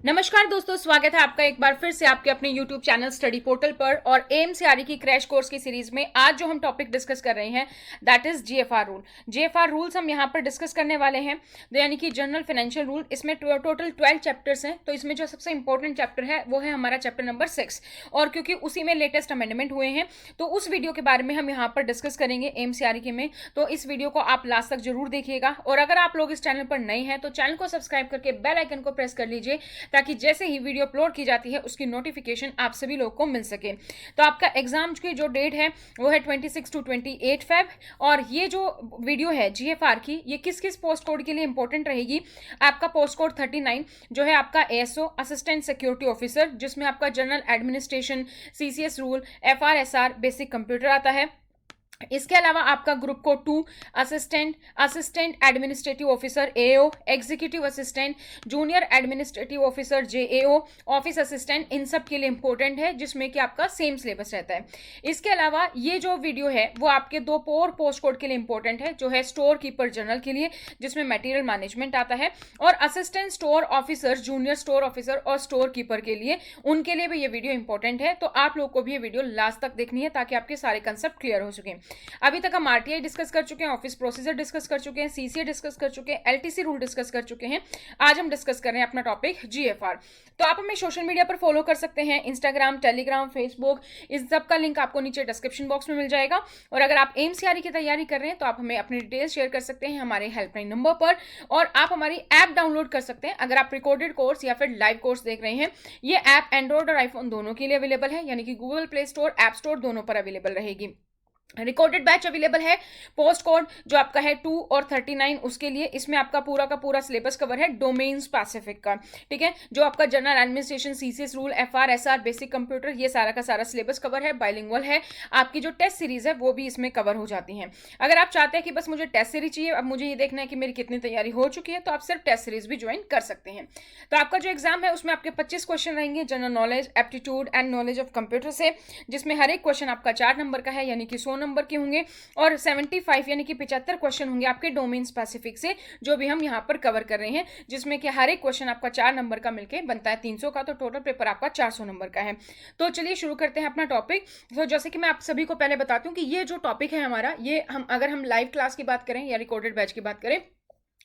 नमस्कार दोस्तों, स्वागत है आपका एक बार फिर से आपके अपने YouTube चैनल स्टडी पोर्टल पर और एएमसीआरई की क्रैश कोर्स की सीरीज में आज जो हम टॉपिक डिस्कस कर रहे हैं that is GFR rule. GFR rules हम यहाँ पर डिस्कस करने वाले हैं, तो यानी कि जनरल फाइनेंशियल रूल। इसमें टोटल 12 चैप्टर्स हैं, तो इसमें जो सबसे इंपॉर्टेंट चैप्टर है वो है हमारा चैप्टर नंबर 6। और क्योंकि उसी में लेटेस्ट अमेंडमेंट हुए हैं तो उस वीडियो के बारे में हम यहाँ पर डिस्कस करेंगे एएमसीआरई के में। तो इस वीडियो को आप लास्ट तक जरूर देखिएगा और अगर आप लोग इस चैनल पर नए हैं तो चैनल को सब्सक्राइब करके बेल आइकन को प्रेस कर लीजिए ताकि जैसे ही वीडियो अपलोड की जाती है उसकी नोटिफिकेशन आप सभी लोगों को मिल सके। तो आपका एग्जाम की जो डेट है वो है 26 to 28 फेब। और ये जो वीडियो है जीएफआर की, ये किस किस पोस्ट कोड के लिए इंपॉर्टेंट रहेगी। आपका पोस्ट कोड 39 जो है आपका एएसओ असिस्टेंट सिक्योरिटी ऑफिसर, जिसमें आपका general administration, CCS rule, FRSR, basic computer आता है। इसके अलावा आपका group code 2 assistant administrative officer AO, executive assistant, junior administrative officer JAO, office assistant, इन सब के लिए इंपॉर्टेंट है, जिसमें कि आपका सेम सिलेबस रहता है। इसके अलावा ये जो वीडियो है वो आपके दो और पोस्ट कोड के लिए इंपॉर्टेंट है, जो है स्टोर कीपर जनरल के लिए, जिसमें मटेरियल मैनेजमेंट आता है, और assistant store officer, junior store officer और स्टोर कीपर के लिए, उनके लिए भी ये वीडियो इंपॉर्टेंट है। तो आप लोग को भी ये वीडियो लास्ट तक देखनी है ताकि आपके सारे कंसेप्ट क्लियर हो सके। अभी तक हम आरटीआई डिस्कस कर चुके हैं, ऑफिस प्रोसीजर डिस्कस कर चुके हैं, सीसीए डिस्कस कर चुके हैं, एलटीसी रूल डिस्कस कर चुके हैं। आज हम डिस्कस कर रहे हैं अपना टॉपिक जीएफआर। तो आप हमें सोशल मीडिया पर फॉलो कर सकते हैं, इंस्टाग्राम, टेलीग्राम, फेसबुक, इस सब का लिंक आपको नीचे डिस्क्रिप्शन बॉक्स में मिल जाएगा। और अगर आप एएमसीआरई की तैयारी कर रहे हैं तो आप हमें अपनी डिटेल्स शेयर कर सकते हैं हमारे हेल्पलाइन नंबर पर, और आप हमारी ऐप डाउनलोड कर सकते हैं अगर आप रिकॉर्डेड कोर्स या फिर लाइव कोर्स देख रहे हैं। ये ऐप एंड्रॉइड और आईफोन दोनों के लिए अवेलेबल है, यानी कि Google play store, app store दोनों पर अवेलेबल रहेगी। रिकॉर्डेड बैच अवेलेबल है। पोस्ट कोड जो आपका है 2 और 39 उसके लिए, इसमें आपका पूरा का पूरा सिलेबस कवर है डोमेन स्पेसिफिक का, ठीक है। जो आपका general administration, CCS rule, FRSR, basic computer, ये सारा का सारा सिलेबस कवर है। बाइलिंगुअल है। आपकी जो टेस्ट सीरीज है वो भी इसमें कवर हो जाती है। अगर आप चाहते हैं कि बस मुझे टेस्ट सीरीज चाहिए, अब मुझे ये देखना है कि मेरी कितनी तैयारी हो चुकी है, तो आप सिर्फ टेस्ट सीरीज भी ज्वाइन कर सकते हैं। तो आपका जो एग्जाम है उसमें आपके 25 क्वेश्चन रहेंगे general knowledge, aptitude and knowledge of computer से, जिसमें हर एक क्वेश्चन आपका 4 नंबर का है, यानी कि 100 नंबर के होंगे। और 75 यानी कि 75 क्वेश्चन होंगे आपके डोमेन स्पेसिफिक से, जो भी हम यहाँ पर कवर कर रहे हैं, जिसमें कि हर एक क्वेश्चन आपका 4 नंबर का मिलके बनता है 300 का, तो टोटल पेपर आपका 400 नंबर का है। तो चलिए शुरू करते हैं अपना टॉपिक। तो जैसे कि मैं आप सभी को पहले बताती हूँ कि ये जो टॉपिक है हमारा, ये हम अगर हम लाइव क्लास की बात करें या रिकॉर्डेड बैच की बात करें,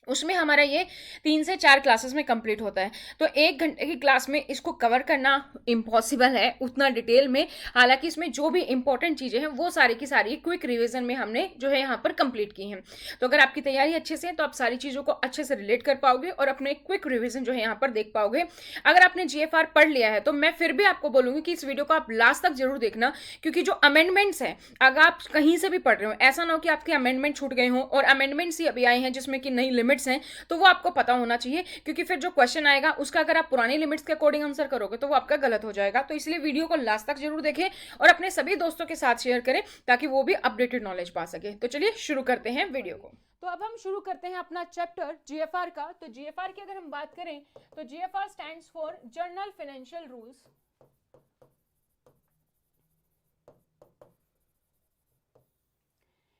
उसमें हमारा ये 3 से 4 क्लासेस में कंप्लीट होता है। तो 1 घंटे की क्लास में इसको कवर करना इम्पॉसिबल है उतना डिटेल में। हालांकि इसमें जो भी इंपॉर्टेंट चीज़ें हैं वो सारी की सारी क्विक रिवीजन में हमने जो है यहाँ पर कंप्लीट की हैं। तो अगर आपकी तैयारी अच्छे से है तो आप सारी चीज़ों को अच्छे से रिलेट कर पाओगे और अपने क्विक रिविजन जो है यहाँ पर देख पाओगे। अगर आपने जीएफआर पढ़ लिया है तो मैं फिर भी आपको बोलूँगी कि इस वीडियो को आप लास्ट तक जरूर देखना, क्योंकि जो अमेंडमेंट्स हैं, अगर आप कहीं से भी पढ़ रहे हो, ऐसा ना हो कि आपके अमेंडमेंट छूट गए हों और अमेंडमेंट्स ही अभी आए हैं जिसमें कि नई लिमिट्स हैं, तो वो आपको पता होना चाहिए। क्योंकि फिर जो क्वेश्चन आएगा उसका अगर आप पुरानी लिमिट्स के अकॉर्डिंग आंसर करोगे तो वो आपका गलत हो जाएगा। तो इसलिए वीडियो को लास्ट तक जरूर देखें और अपने सभी दोस्तों के साथ शेयर करें ताकि वो भी अपडेटेड नॉलेज पा सके। तो चलिए शुरू करते हैं वीडियो को। तो अब हम शुरू करते हैं अपना चैप्टर जीएफआर का। तो जीएफआर की अगर हम बात करें तो GFR stands for general financial rules.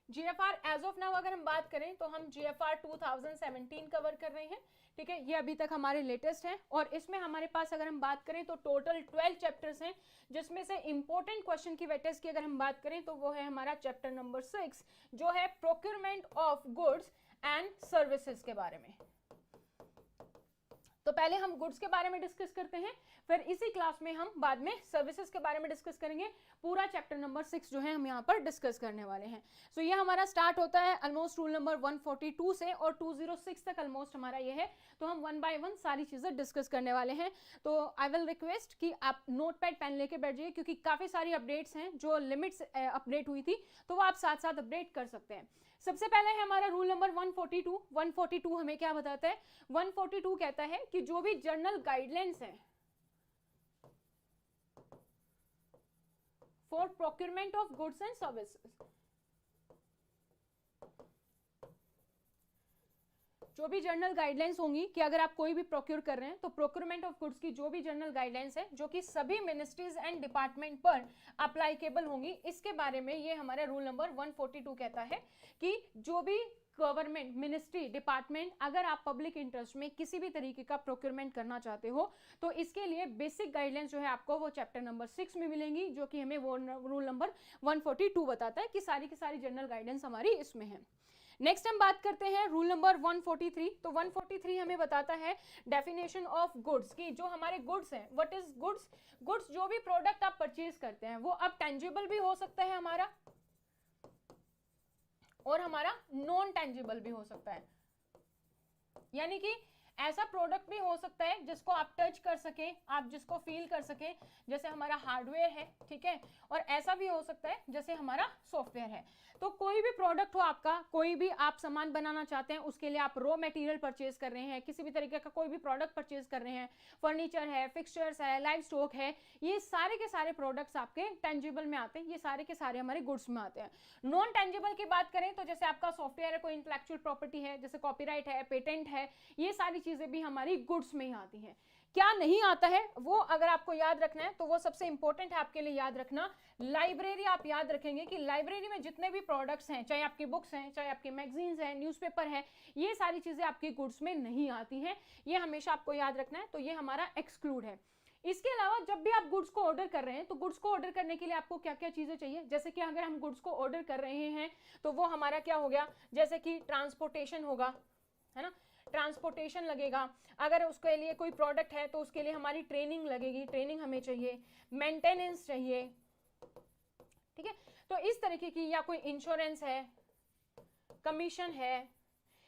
GFR as of now अगर हम बात करें तो हम जीएफआर 2017 कवर कर रहे हैं, ठीक है। ये अभी तक हमारे लेटेस्ट हैं और इसमें हमारे पास अगर हम बात करें तो टोटल 12 चैप्टर्स हैं, जिसमें से इंपॉर्टेंट क्वेश्चन की वेटेज की अगर हम बात करें तो वो है हमारा चैप्टर नंबर 6, जो है procurement of goods and services के बारे में। तो पहले हम गुड्स के बारे में डिस्कस करते हैं, फिर इसी क्लास में हम बाद में सर्विसेज के बारे में डिस्कस करेंगे। पूरा चैप्टर नंबर 6 जो है हम यहाँ पर डिस्कस करने वाले हैं। सो ये हमारा स्टार्ट होता है ऑलमोस्ट रूल नंबर 142 से और 206 तक ऑलमोस्ट हमारा ये है। तो हम 1 बाय 1 सारी चीजें डिस्कस करने वाले हैं। तो आई विल रिक्वेस्ट कि आप नोट पैड पेन लेके बैठ जाइए, क्योंकि काफी सारी अपडेट्स हैं, जो लिमिट्स अपडेट हुई थी तो वो आप साथ साथ अपडेट कर सकते हैं। सबसे पहले है हमारा रूल नंबर 142। 142 हमें क्या बताता है? 142 कहता है कि जो भी जर्नल गाइडलाइंस हैं for procurement of goods and services, जो भी जर्नल गाइडलाइंस होंगी कि अगर आप कोई भी प्रोक्योर कर रहे हैं तो प्रोक्योरमेंट ऑफ गुड्स की जो भी जर्नल गाइडलाइंस है, जो कि सभी मिनिस्ट्रीज एंड डिपार्टमेंट पर अप्लाइकेबल होंगी, इसके बारे में ये हमारा रूल नंबर 142 कहता है कि जो भी गवर्नमेंट, मिनिस्ट्री, डिपार्टमेंट, अगर आप पब्लिक इंटरेस्ट में किसी भी तरीके का प्रोक्योरमेंट करना चाहते हो तो इसके लिए बेसिक गाइडलाइंस जो है आपको वो चैप्टर नंबर 6 में मिलेंगी, जो कि हमें वो रूल नंबर 142 बताता है कि सारी की सारी जनरल गाइडेंस हमारी इसमें है। नेक्स्ट हम बात करते हैं रूल नंबर 143। तो 143 हमें बताता है डेफिनेशन ऑफ गुड्स, की जो हमारे गुड्स हैं, व्हाट इज गुड्स। गुड्स जो भी प्रोडक्ट आप परचेज करते हैं वो अब टेंजिबल भी हो सकता है हमारा, और हमारा नॉन टेंजिबल भी हो सकता है, यानी कि ऐसा प्रोडक्ट भी हो सकता है जिसको आप टच कर सके, आप जिसको फील कर सके, जैसे हमारा हार्डवेयर है, ठीक है, और ऐसा भी हो सकता है जैसे हमारा सॉफ्टवेयर है। तो कोई भी प्रोडक्ट हो आपका, कोई भी आप सामान बनाना चाहते हैं, उसके लिए आप रॉ मटेरियल परचेज कर रहे हैं, किसी भी तरीके का कोई भी प्रोडक्ट परचेज कर रहे हैं, फर्नीचर है, फिक्सचर्स है, लाइव स्टॉक है, ये सारे के सारे प्रोडक्ट्स आपके टेंजिबल में आते हैं, ये सारे के सारे हमारे गुड्स में आते हैं। नॉन टेंजिबल की बात करें तो जैसे आपका सॉफ्टवेयर है, कोई इंटेलेक्चुअल प्रॉपर्टी है, जैसे कॉपीराइट है, पेटेंट है, ये सारी चीजें भी हमारी गुड्स में ही आती हैं। क्या नहीं आता है वो अगर आपको याद रखना है तो वो सबसे इंपॉर्टेंट है आपके लिए याद रखना, लाइब्रेरी। आप याद रखेंगे कि लाइब्रेरी में जितने भी प्रोडक्ट्स हैं, चाहे आपकी बुक्स हैं, चाहे आपके मैगजीन्स हैं, न्यूज़पेपर है, ये सारी चीजें आपकी गुड्स में नहीं आती हैं, ये हमेशा आपको याद रखना है। तो ये हमारा एक्सक्लूड है। इसके अलावा जब भी आप गुड्स को ऑर्डर कर रहे हैं तो गुड्स को ऑर्डर करने के लिए आपको क्या क्या चीजें चाहिए, जैसे कि अगर हम गुड्स को ऑर्डर कर रहे हैं तो वो हमारा क्या हो गया, जैसे कि ट्रांसपोर्टेशन होगा, है ना, ट्रांसपोर्टेशन लगेगा। अगर उसके लिए कोई प्रोडक्ट है तो उसके लिए हमारी ट्रेनिंग लगेगी, ट्रेनिंग हमें चाहिए, मेंटेनेंस चाहिए, ठीक है। तो इस तरीके की, या कोई इंश्योरेंस है, कमीशन है,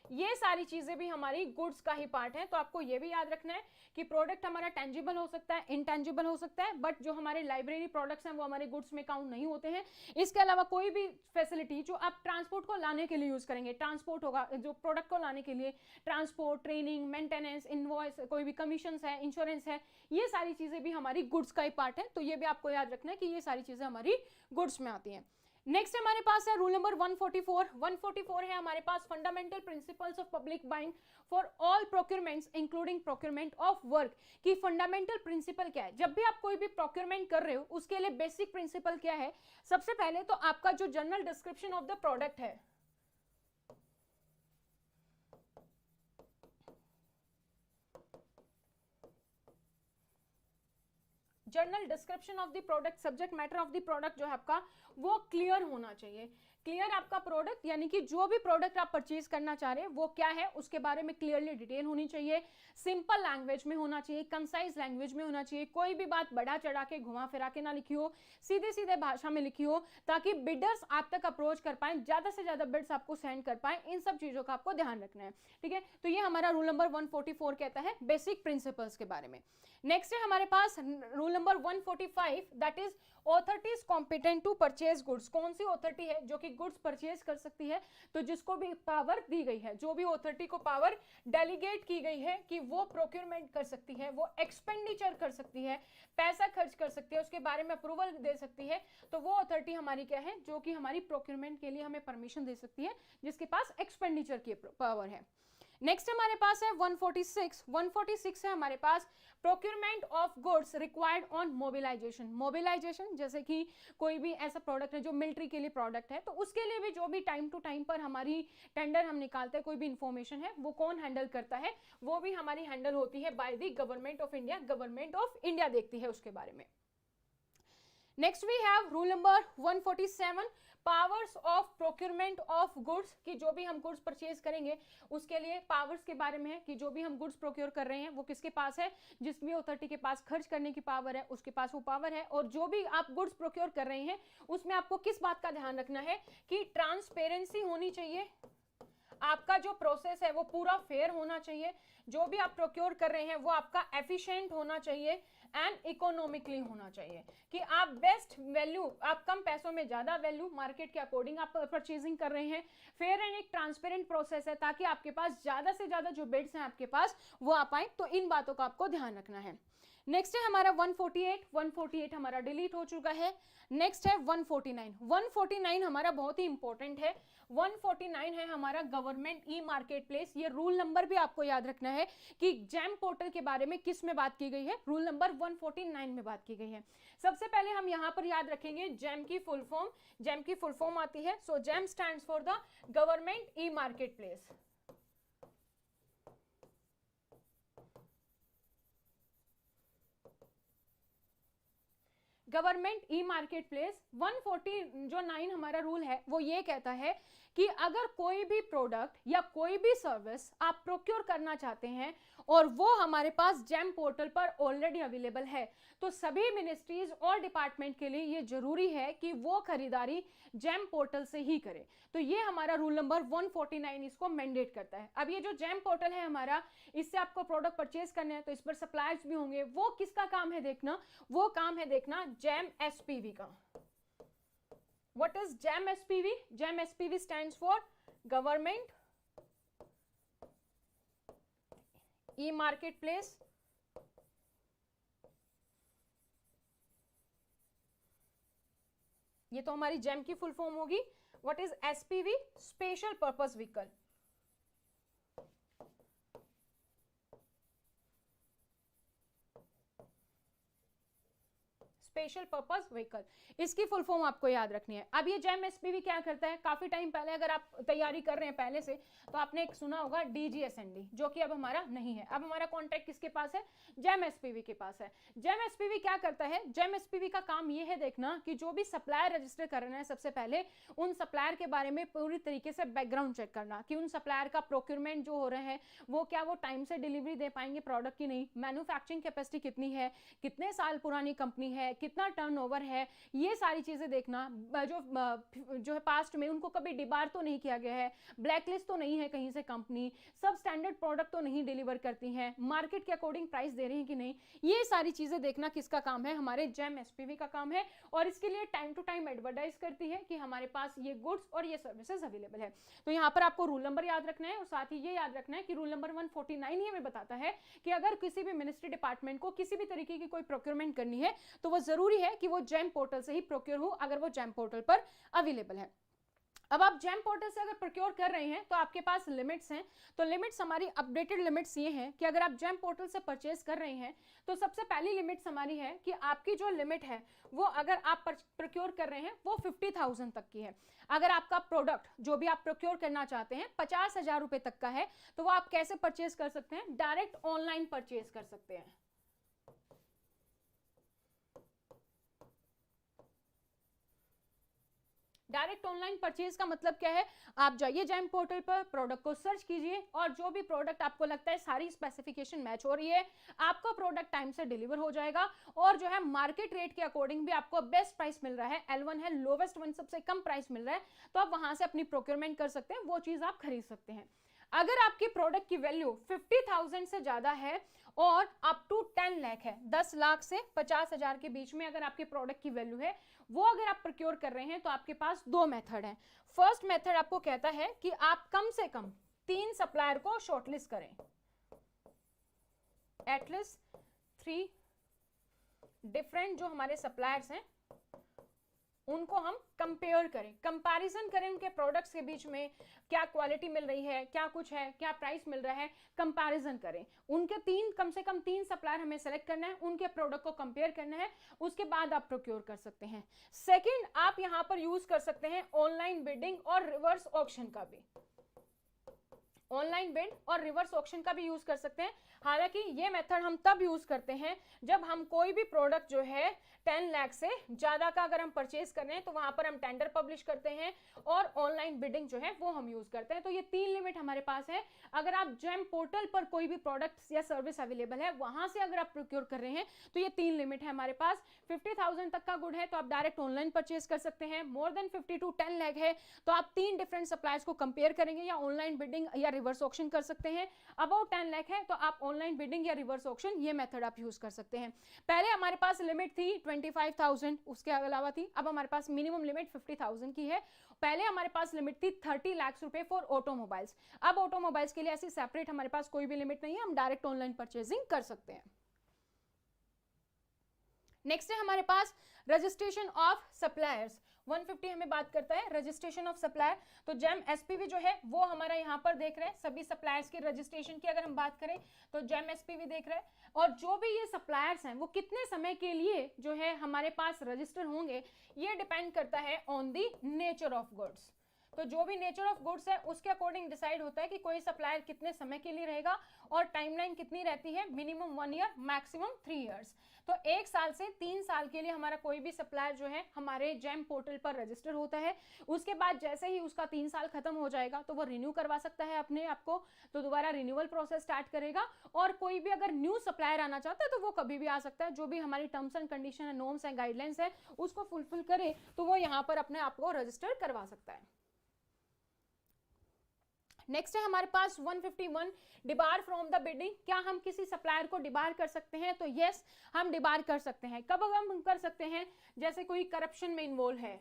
ये सारी चीजें भी हमारी गुड्स का ही पार्ट है। तो आपको ये भी याद रखना है कि प्रोडक्ट हमारा टेंजिबल हो सकता है, इनटेंजिबल हो सकता है, बट जो हमारे लाइब्रेरी प्रोडक्ट्स हैं वो हमारे गुड्स में काउंट नहीं होते हैं। इसके अलावा कोई भी फैसिलिटी जो आप ट्रांसपोर्ट को लाने के लिए यूज करेंगे, ट्रांसपोर्ट होगा जो प्रोडक्ट को लाने के लिए, ट्रांसपोर्ट, ट्रेनिंग, मेंटेनेंस, इनवॉइस, कोई भी कमीशन है, इंश्योरेंस है, ये सारी चीजें भी हमारी गुड्स का ही पार्ट है। तो ये भी आपको याद रखना है कि ये सारी चीजें हमारी गुड्स में आती हैं। नेक्स्ट हमारे पास है रूल नंबर 144। 144 है हमारे पास fundamental principles of public buying for all procurements including procurement of work. की फंडामेंटल प्रिंसिपल क्या है, जब भी आप कोई भी प्रोक्योरमेंट कर रहे हो उसके लिए बेसिक प्रिंसिपल क्या है। सबसे पहले तो आपका जो general description of the product है, general description of the product, subject matter of the product जो है आपका वो क्लियर होना चाहिए। क्लियर आपका प्रोडक्ट, यानी कि जो भी प्रोडक्ट आप परचेज करना चाह रहे हैं वो क्या है उसके बारे में क्लियरली डिटेल होनी चाहिए, सिंपल लैंग्वेज में होना चाहिए, कंसाइज लैंग्वेज में होना चाहिए, कोई भी बात बढ़ा चढ़ा के घुमा फिरा के ना लिखी हो, सीधे सीधे भाषा में लिखी हो, ताकि बिडर्स आप तक अप्रोच कर पाए, ज्यादा से ज्यादा बिड्स आपको सेंड कर पाए। इन सब चीजों का आपको ध्यान रखना है, ठीक है। तो ये हमारा रूल नंबर 144 कहता है बेसिक प्रिंसिपल्स के बारे में। नेक्स्ट है हमारे पास rule number 145, that is authority is competent to purchase goods. कौन सी ऑथोरिटी है जो कि गुड्स परचेज कर सकती है, तो जिसको भी पावर दी गई है, जो भी ऑथोरिटी को पावर डेलीगेट की गई है कि वो प्रोक्योरमेंट कर सकती है, वो एक्सपेंडिचर कर सकती है, पैसा खर्च कर सकती है, उसके बारे में अप्रूवल दे सकती है, तो वो ऑथोरिटी हमारी क्या है, जो कि हमारी प्रोक्योरमेंट के लिए हमें परमिशन दे सकती है, जिसके पास एक्सपेंडिचर की पावर है। नेक्स्ट हमारे पास है 146। 146 है हमारे पास procurement of goods required on mobilization. Mobilization जैसे कि कोई भी ऐसा प्रोडक्ट है जो मिलिट्री के लिए प्रोडक्ट है, तो उसके लिए भी जो भी टाइम टू टाइम पर हमारी टेंडर हम निकालते हैं, कोई भी इंफॉर्मेशन है वो कौन हैंडल करता है, वो भी हमारी हैंडल होती है by the government of India. Government of India देखती है उसके बारे में। Next we have rule number 147, powers of procurement of goods. कि जो भी हम गुड्स परचेज करेंगे उसके लिए पावर्स के बारे में है कि जो भी हम गुड्स प्रोक्योर कर रहे हैं वो किसके पास है, जिस भी अथॉरिटी के पास खर्च करने की पावर है उसके पास वो पावर है। और जो भी आप गुड्स प्रोक्योर कर रहे हैं उसमें आपको किस बात का ध्यान रखना है कि ट्रांसपेरेंसी होनी चाहिए, आपका जो प्रोसेस है वो पूरा फेयर होना चाहिए, जो भी आप प्रोक्योर कर रहे हैं वो आपका एफिशिएंट होना चाहिए एंड इकोनॉमिकली होना चाहिए, कि आप बेस्ट वैल्यू, आप कम पैसों में ज्यादा वैल्यू मार्केट के अकॉर्डिंग आप परचेजिंग कर रहे हैं। फेयर एंड एक ट्रांसपेरेंट प्रोसेस है ताकि आपके पास ज्यादा से ज्यादा जो बिड्स हैं आपके पास वो आ पाए। तो इन बातों का आपको ध्यान रखना है। नेक्स्ट है हमारा 148। 148 हमारा डिलीट हो चुका है। नेक्स्ट है 149। 149 हमारा बहुत ही इंपॉर्टेंट है। 149 है हमारा गवर्नमेंट ई मार्केट प्लेस। ये रूल नंबर भी आपको याद रखना है कि जैम पोर्टल के बारे में किस में बात की गई है, रूल नंबर 149 में बात की गई है। सबसे पहले हम यहां पर याद रखेंगे जैम की फुल फॉर्म। जैम की फुल फॉर्म आती है, so GeM stands for the government e marketplace. Government e marketplace 149 हमारा रूल है वो ये कहता है कि अगर कोई भी प्रोडक्ट या कोई भी सर्विस आप प्रोक्योर करना चाहते हैं और वो हमारे पास जैम पोर्टल पर ऑलरेडी अवेलेबल है, तो सभी मिनिस्ट्रीज और डिपार्टमेंट के लिए ये जरूरी है कि वो खरीदारी जैम पोर्टल से ही करें। तो ये हमारा रूल नंबर 149 इसको मैंडेट करता है। अब ये जो जैम पोर्टल है हमारा, इससे आपको प्रोडक्ट परचेज करने हैं तो इस पर सप्लायर्स भी होंगे। वो किसका काम है देखना, वो काम है देखना जैम एसपीवी का। What is JAM SPV? JAM SPV stands for Government E-Marketplace ये तो हमारी जैम की फुल फॉर्म होगी। What is SPV? Special Purpose Vehicle। Special purpose vehicle, इसकी फुल फॉर्म आपको याद रखनी है। अब ये जैम एसपीवी क्या करता है, काफी टाइम पहले अगर आप तैयारी कर रहे हैं पहले से तो आपने एक सुना होगा डीजीएसएनडी, जो कि अब हमारा नहीं है। अब हमारा कॉन्ट्रैक्ट किसके पास है, जैम एसपीवी के पास है। जैम एसपीवी क्या करता है, जैम एसपीवी का काम ये है देखना कि जो भी सप्लायर रजिस्टर करना है, सबसे पहले उन सप्लायर के बारे में पूरी तरीके से बैकग्राउंड चेक करना कि उन सप्लायर का प्रोक्योरमेंट जो हो रहा है वो क्या वो टाइम से डिलीवरी दे पाएंगे प्रोडक्ट की नहीं, मैन्युफैक्चरिंग कैपेसिटी कितनी है, कितने साल पुरानी कंपनी है, कितना टर्नओवर है, ये सारी चीजें देखना। जो है पास्ट में उनको कभी डिबार तो नहीं किया गया है, ब्लैकलिस्ट तो नहीं है कहीं से कंपनी, सब स्टैंडर्ड प्रोडक्ट तो नहीं डिलीवर करती है, मार्केट के अकॉर्डिंग प्राइस दे रही है कि नहीं, ये सारी चीजें देखना किसका काम है, हमारे जैम एसपीवी का काम है। और इसके लिए टाइम टू टाइम एडवर्टाइज करती है कि हमारे पास ये गुड्स और ये सर्विसेज अवेलेबल है। तो यहां पर आपको रूल नंबर याद रखना है और साथ ही ये याद रखना है कि रूल नंबर 149 ही हमें बताता है कि अगर किसी भी मिनिस्ट्री डिपार्टमेंट को किसी भी तरीके की कोई प्रोक्योरमेंट करनी है तो वो जरूरी है कि वो जैम पोर्टल से ही प्रोक्योर हो, अगर वो जैम पोर्टल पर अवेलेबल है। अब आप जैम पोर्टल से अगर प्रोक्योर कर रहे हैं तो आपके पास लिमिट्स हैं। तो लिमिट्स हमारी अपडेटेड लिमिट्स ये हैं कि अगर आप जैम पोर्टल से परचेज कर रहे हैं तो सबसे पहली लिमिट्स हमारी है कि आपकी जो लिमिट है वो अगर आप प्रोक्योर कर रहे हैं वो 50,000 तक की है। अगर आपका प्रोडक्ट जो भी आप प्रोक्योर करना चाहते हैं 50,000 रुपए तक का है तो वो आप कैसे परचेज कर सकते हैं, डायरेक्ट ऑनलाइन परचेज कर सकते हैं। डायरेक्ट ऑनलाइन परचेज का मतलब क्या है, आप जाइए जैम पोर्टल पर, प्रोडक्ट को सर्च कीजिए और जो भी प्रोडक्ट आपको लगता है सारी स्पेसिफिकेशन मैच हो रही है, आपका प्रोडक्ट टाइम से डिलीवर हो जाएगा और जो है मार्केट रेट के अकॉर्डिंग भी आपको बेस्ट प्राइस मिल रहा है, L1 है, लोवेस्ट वन सबसे कम प्राइस मिल रहा है, तो आप वहां से अपनी प्रोक्योरमेंट कर सकते हैं, वो चीज आप खरीद सकते हैं। अगर आपकी प्रोडक्ट की वैल्यू 50,000 से ज्यादा है और अप टू 10 लाख है, 10 लाख से 50,000 के बीच में अगर आपके प्रोडक्ट की वैल्यू है, वो अगर आप प्रोक्योर कर रहे हैं तो आपके पास दो मेथड हैं। फर्स्ट मेथड आपको कहता है कि आप कम से कम 3 सप्लायर को शॉर्टलिस्ट करें, एटलीस्ट 3 डिफरेंट जो हमारे सप्लायर्स हैं उनको हम कंपेयर करें, कंपैरिजन करें उनके प्रोडक्ट्स के बीच में क्या क्वालिटी मिल रही है, क्या कुछ है, क्या प्राइस मिल रहा है, कंपैरिजन करें। उनके कम से कम 3 सप्लायर हमें सेलेक्ट करना है, उनके प्रोडक्ट को कंपेयर करना है, उसके बाद आप प्रोक्योर कर सकते हैं। सेकंड, आप यहां पर यूज कर सकते हैं ऑनलाइन बिडिंग और रिवर्स ऑक्शन का भी, ऑनलाइन बिड और रिवर्स ऑक्शन का भी यूज कर सकते हैं। हालांकि ये मेथड हम तब यूज करते हैं जब हम कोई भी प्रोडक्ट जो है 10 लाख से ज्यादा का अगर हम परचेज कर रहे हैं तो वहां पर हम टेंडर पब्लिश करते हैं और ऑनलाइन बिडिंग जो है वो हम यूज करते हैं। तो ये 3 लिमिट हमारे पास है। अगर आप जैम पोर्टल पर कोई भी प्रोडक्ट या सर्विस अवेलेबल है वहां से अगर आप प्रोक्योर कर रहे हैं तो ये 3 लिमिट है हमारे पास। 50,000 तक का गुड है तो आप डायरेक्ट ऑनलाइन परचेज कर सकते हैं, मोर देन 50 टू 10 लाख है तो आप 3 डिफरेंट सप्लायर्स को कंपेयर करेंगे या ऑनलाइन बिडिंग या रिवर्स ऑक्शन कर सकते हैं। अबाउट 10 लाख है तो आप ऑनलाइन बिडिंग या रिवर्स ऑक्शन ये मेथड आप यूज कर सकते हैं। पहले हमारे पास लिमिट थी 25,000, उसके अलावा थी, अब हमारे पास मिनिमम लिमिट 50,000 की है। पहले हमारे पास लिमिट थी 30 लाख रुपए फॉर ऑटोमोबाइल्स। अब ऑटोमोबाइल्स के लिए ऐसी सेपरेट हमारे पास कोई भी लिमिट नहीं है, हम डायरेक्ट ऑनलाइन परचेजिंग कर सकते हैं। नेक्स्ट है हमारे पास रजिस्ट्रेशन ऑफ सप्लायर्स। 150 हमें बात करता है रजिस्ट्रेशन ऑफ सप्लायर। तो जेम एसपीवी जो है वो हमारा यहाँ पर देख रहे हैं सभी सप्लायर्स की रजिस्ट्रेशन की अगर हम बात करें तो जेम एसपीवी देख रहे हैं, और जो भी ये सप्लायर्स हैं वो कितने समय के लिए जो है हमारे पास रजिस्टर होंगे ये डिपेंड करता है on the nature of goods. तो जो भी नेचर ऑफ गुड्स है उसके अकॉर्डिंग डिसाइड होता है कि कोई सप्लायर कितने समय के लिए रहेगा, और टाइमलाइन कितनी रहती है, मिनिमम 1 ईयर मैक्सिमम 3 इयर्स। तो 1 साल से 3 साल के लिए हमारा कोई भी सप्लायर जो है हमारे जेम पोर्टल पर रजिस्टर होता है। उसके बाद जैसे ही उसका 3 साल खत्म हो जाएगा तो वो रिन्यू करवा सकता है अपने आप को, तो दोबारा रिन्यूअल प्रोसेस स्टार्ट करेगा। और कोई भी अगर न्यू सप्लायर आना चाहता है तो वो कभी भी आ सकता है, जो भी हमारी टर्म्स एंड कंडीशन है, नॉर्म्स एंड गाइडलाइंस है उसको फुलफिल करे तो वो यहाँ पर अपने आप को रजिस्टर करवा सकता है। नेक्स्ट है हमारे पास 151 डिबार फ्रॉम द बिडिंग। क्या हम किसी सप्लायर को डिबार कर सकते हैं? तो यस, हम डिबार कर सकते हैं। कब हम कर सकते हैं? जैसे कोई करप्शन में इन्वॉल्व है,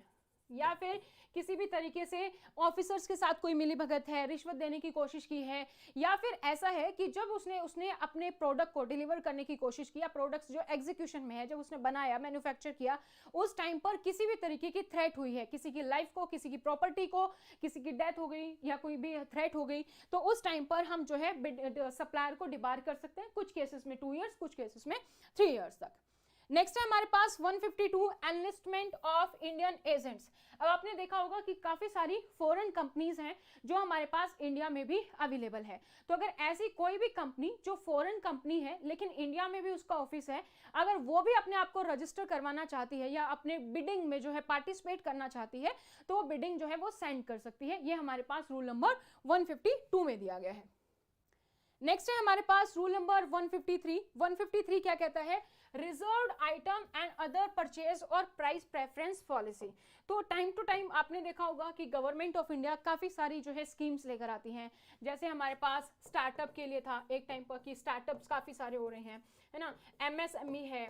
या फिर किसी भी तरीके से ऑफिसर्स के साथ कोई मिलीभगत है, रिश्वत देने की कोशिश की है, या फिर ऐसा है कि जब उसने अपने प्रोडक्ट को डिलीवर करने की कोशिश किया, प्रोडक्ट्स जो एग्जीक्यूशन में है, जब उसने बनाया, मैन्युफैक्चर किया, उस टाइम पर किसी भी तरीके की थ्रेट हुई है, किसी की लाइफ को, किसी की प्रॉपर्टी को, किसी की डेथ हो गई या कोई भी थ्रेट हो गई, तो उस टाइम पर हम जो है सप्लायर को डिबार कर सकते हैं। कुछ केसेस में 2 इयर्स, कुछ केसेस में 3 इयर्स तक। नेक्स्ट है हमारे पास 152 एनलिस्टमेंट ऑफ इंडियन एजेंट्स। अब आपने देखा होगा कि काफी सारी फॉरेन कंपनीज हैं जो हमारे पास इंडिया में भी अवेलेबल है। तो अगर ऐसी कोई भी कंपनी जो फॉरेन कंपनी है लेकिन इंडिया में भी उसका ऑफिस है, अगर वो भी अपने आप को रजिस्टर करवाना चाहती है या अपने बिडिंग में जो है पार्टिसिपेट करना चाहती है, तो वो बिडिंग जो है वो सेंड कर सकती है। ये हमारे पास रूल नंबर 152 में दिया गया है। नेक्स्ट है हमारे पास रूल नंबर 153। 153 क्या कहता है? Reserved item and other purchase और प्राइस प्रेफरेंस पॉलिसी। तो टाइम टू टाइम आपने देखा होगा कि गवर्नमेंट ऑफ इंडिया काफी सारी जो है स्कीम्स लेकर आती हैं। जैसे हमारे पास स्टार्टअप के लिए था एक टाइम पर कि स्टार्टअप्स काफी सारे हो रहे हैं, है ना, एमएसएमई है,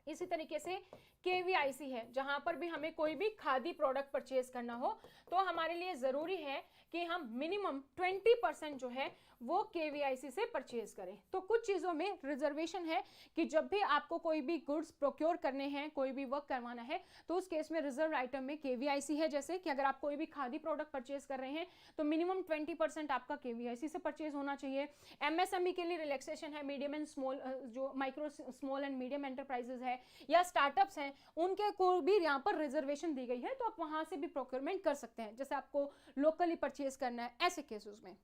इसी तरीके से केवीआईसी है, जहां पर भी हमें कोई भी खादी प्रोडक्ट परचेज करना हो तो हमारे लिए जरूरी है कि हम मिनिमम 20% जो है वो केवीआईसी से परचेज करें। तो कुछ चीजों में रिजर्वेशन है कि जब भी आपको कोई भी गुड्स प्रोक्योर करने हैं, कोई भी वर्क करवाना है, तो उस केस में रिजर्व आइटम में केवीआईसी है। जैसे कि अगर आप कोई भी खादी प्रोडक्ट परचेज कर रहे हैं तो मिनिमम 20% आपका केवीआईसी से परचेज होना चाहिए। एमएसएमई के लिए रिलैक्सेशन है, मीडियम एंड स्मॉल, जो micro small and medium enterprises है या स्टार्टअप्स हैं, उनके को भी यहाँ पर रिजर्वेशन दी गई है, तो आप वहां से भी प्रोक्योरमेंट कर सकते हैं, जैसे आपको लोकली परचेज करना है, ऐसे केसेस में।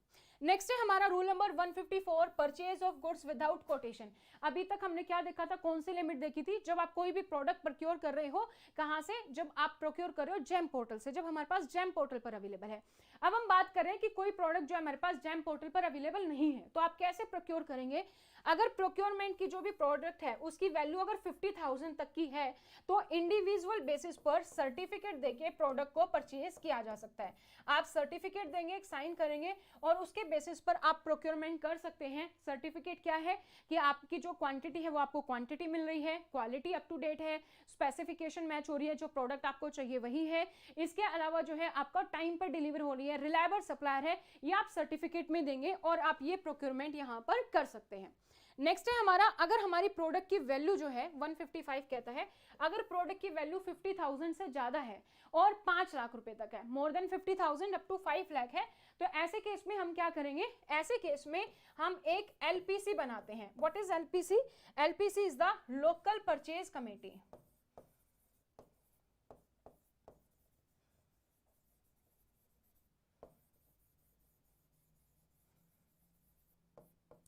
नेक्स्ट है हमारा rule number 154, purchase of goods without quotation. अभी तक हमने क्या देखा था, कौन सी लिमिट देखी थी? जब आप कोई भी प्रोडक्ट प्रोक्योर कर रहे हो, कहां से? जब आप प्रोक्योर कर रहे हो जेम पोर्टल से, जब हमारे पास जेम पोर्टल पर अवेलेबल है। अब हम बात करें कि कोई प्रोडक्ट जो हमारे पास जेम पोर्टल पर अवेलेबल नहीं है, तो आप कैसे प्रोक्योर करेंगे? अगर प्रोक्योरमेंट की जो भी प्रोडक्ट है उसकी वैल्यू अगर 50,000 तक की है तो इंडिविजुअल बेसिस पर सर्टिफिकेट देके प्रोडक्ट को परचेज किया जा सकता है। आप सर्टिफिकेट देंगे, साइन करेंगे और उसके बेसिस पर आप प्रोक्योरमेंट कर सकते हैं। सर्टिफिकेट क्या है कि आपकी जो क्वांटिटी है वो आपको क्वांटिटी मिल रही है, क्वालिटी अप टू डेट है, स्पेसिफिकेशन मैच हो रही है, जो प्रोडक्ट आपको चाहिए वही है। इसके अलावा जो है आपका टाइम पर डिलीवर हो रही है, रिलायबल सप्लायर है, ये आप सर्टिफिकेट में देंगे और आप ये प्रोक्योरमेंट यहां पर कर सकते हैं। नेक्स्ट है हमारा, अगर हमारी प्रोडक्ट की वैल्यू जो है 155 कहता है, अगर प्रोडक्ट की वैल्यू 50,000 से ज्यादा है और 5 लाख रुपए तक है, more than 50,000 up to 5 lakh है, तो ऐसे केस में हम क्या करेंगे? ऐसे केस में हम एक एलपीसी बनाते हैं। What is LPC? LPC is the local purchase committee.